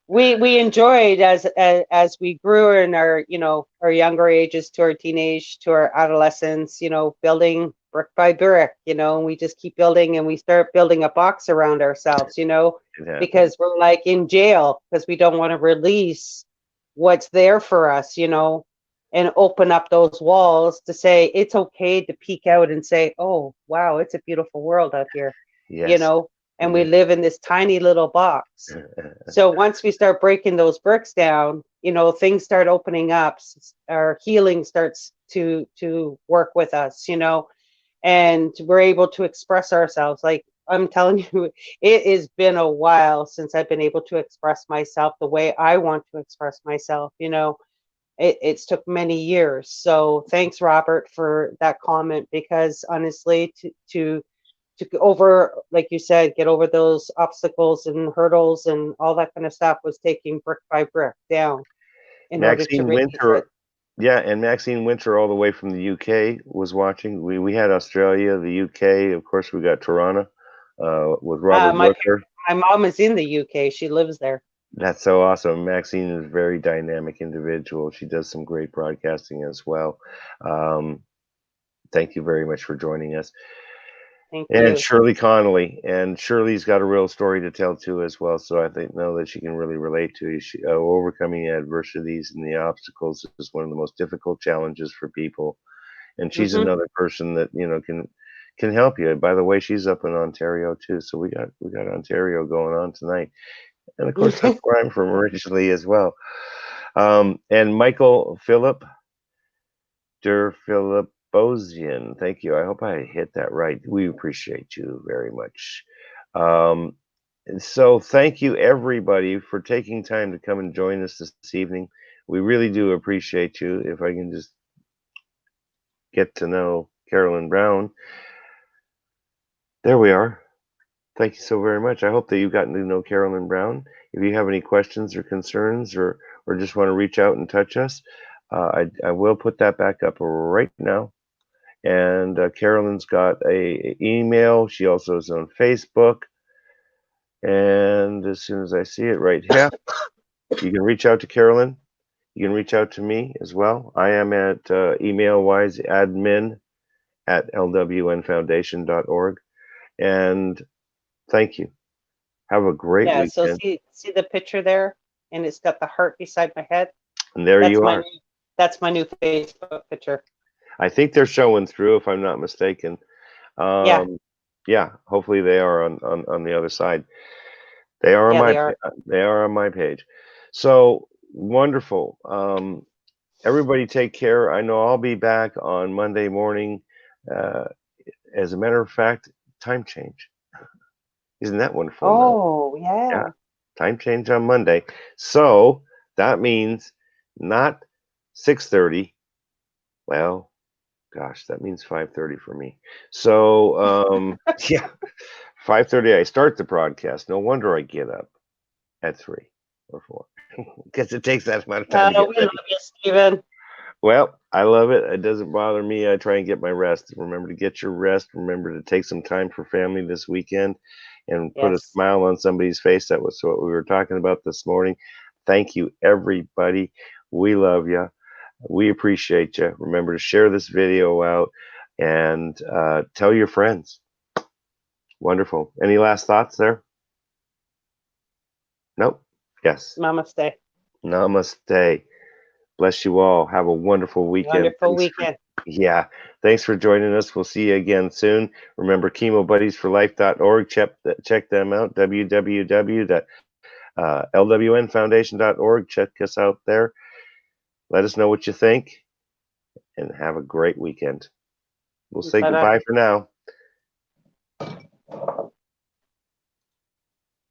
we enjoyed as we grew in our our younger ages to our teenage to our adolescence, building brick by brick, and we just keep building and we start building a box around ourselves, It happens. because we're like in jail because we don't want to release what's there for us, and open up those walls to say it's okay to peek out and say, oh wow, it's a beautiful world out here, you Yes. know and we Mhm. live in this tiny little box. So once we start breaking those bricks down, things start opening up. Our healing starts to work with us, and we're able to express ourselves. Like I'm telling you, it has been a while since I've been able to express myself the way I want to express myself. It's took many years. So thanks, Robert, for that comment because honestly, to over, like you said, get over those obstacles and hurdles and all that kind of stuff was taking brick by brick down in order to Maxine release it. Winter, yeah, and Maxine Winter, all the way from the UK, was watching. We had Australia, the UK, of course. We got Toronto with Uh, Robert my Brooker. my mom is in the UK. She lives there. That's so awesome. Maxine is a very dynamic individual. She does some great broadcasting as well. Um, thank you very much for joining us. Thank And you. Shirley Connolly, and Shirley's got a real story to tell too as well. So I think know that she can really relate to you. Overcoming adversities and the obstacles is one of the most difficult challenges for people. And she's Hmm. another person that can help you. By the way, she's up in Ontario too. So we got Ontario going on tonight, and of course that's where I'm from originally as well. And Michael Philip Der Philipposian. Thank you. I hope I hit that right. We appreciate you very much. Um, and so, thank you everybody for taking time to come and join us this evening. We really do appreciate you. If I can just get to know Carolyn Brown. There we are. Thank you so very much. I hope that you've gotten to know Carolyn Brown. If you have any questions or concerns or or just want to reach out and touch us, I will put that back up right now. And Carolyn's got a email. She also is on Facebook. And as soon as I see it right here, you can reach out to Carolyn. You can reach out to me as well. I am at email-wise admin@lwnfoundation.org. And thank you. Have a great Yeah, so weekend. see the picture there, and it's got the heart beside my head. And there That's you my are. new, that's my new Facebook picture. I think they're showing through, if I'm not mistaken. Yeah, Um, yeah, hopefully they are on the other side. They are on yeah, my they are. they are on my page. So wonderful. Everybody take care. I know I'll be back on Monday morning. Uh, as a matter of fact, time change. Isn't that wonderful? No. Oh, Yeah, yeah. time change on Monday. So that means not 6:30. Well, gosh, that means 5:30 for me. So yeah, 5:30 I start the broadcast. No wonder I get up at 3 or 4 because it takes that amount of time to get We love ready. you, Steven. Well, I love it. It doesn't bother me. I try and get my rest. Remember to get your rest. Remember to take some time for family this weekend and put a Yes. smile on somebody's face. That was what we were talking about this morning. Thank you, everybody. We love you. We appreciate you. Remember to share this video out and tell your friends. Wonderful. Any last thoughts there? Nope. Yes. Namaste. Namaste. Bless you all. Have a wonderful weekend. Wonderful weekend. Yeah. Thanks for joining us. We'll see you again soon. Remember chemobuddiesforlife.org. Check them out. www.lwnfoundation.org. Check us out there. Let us know what you think and have a great weekend. We'll say Bye bye. goodbye for now.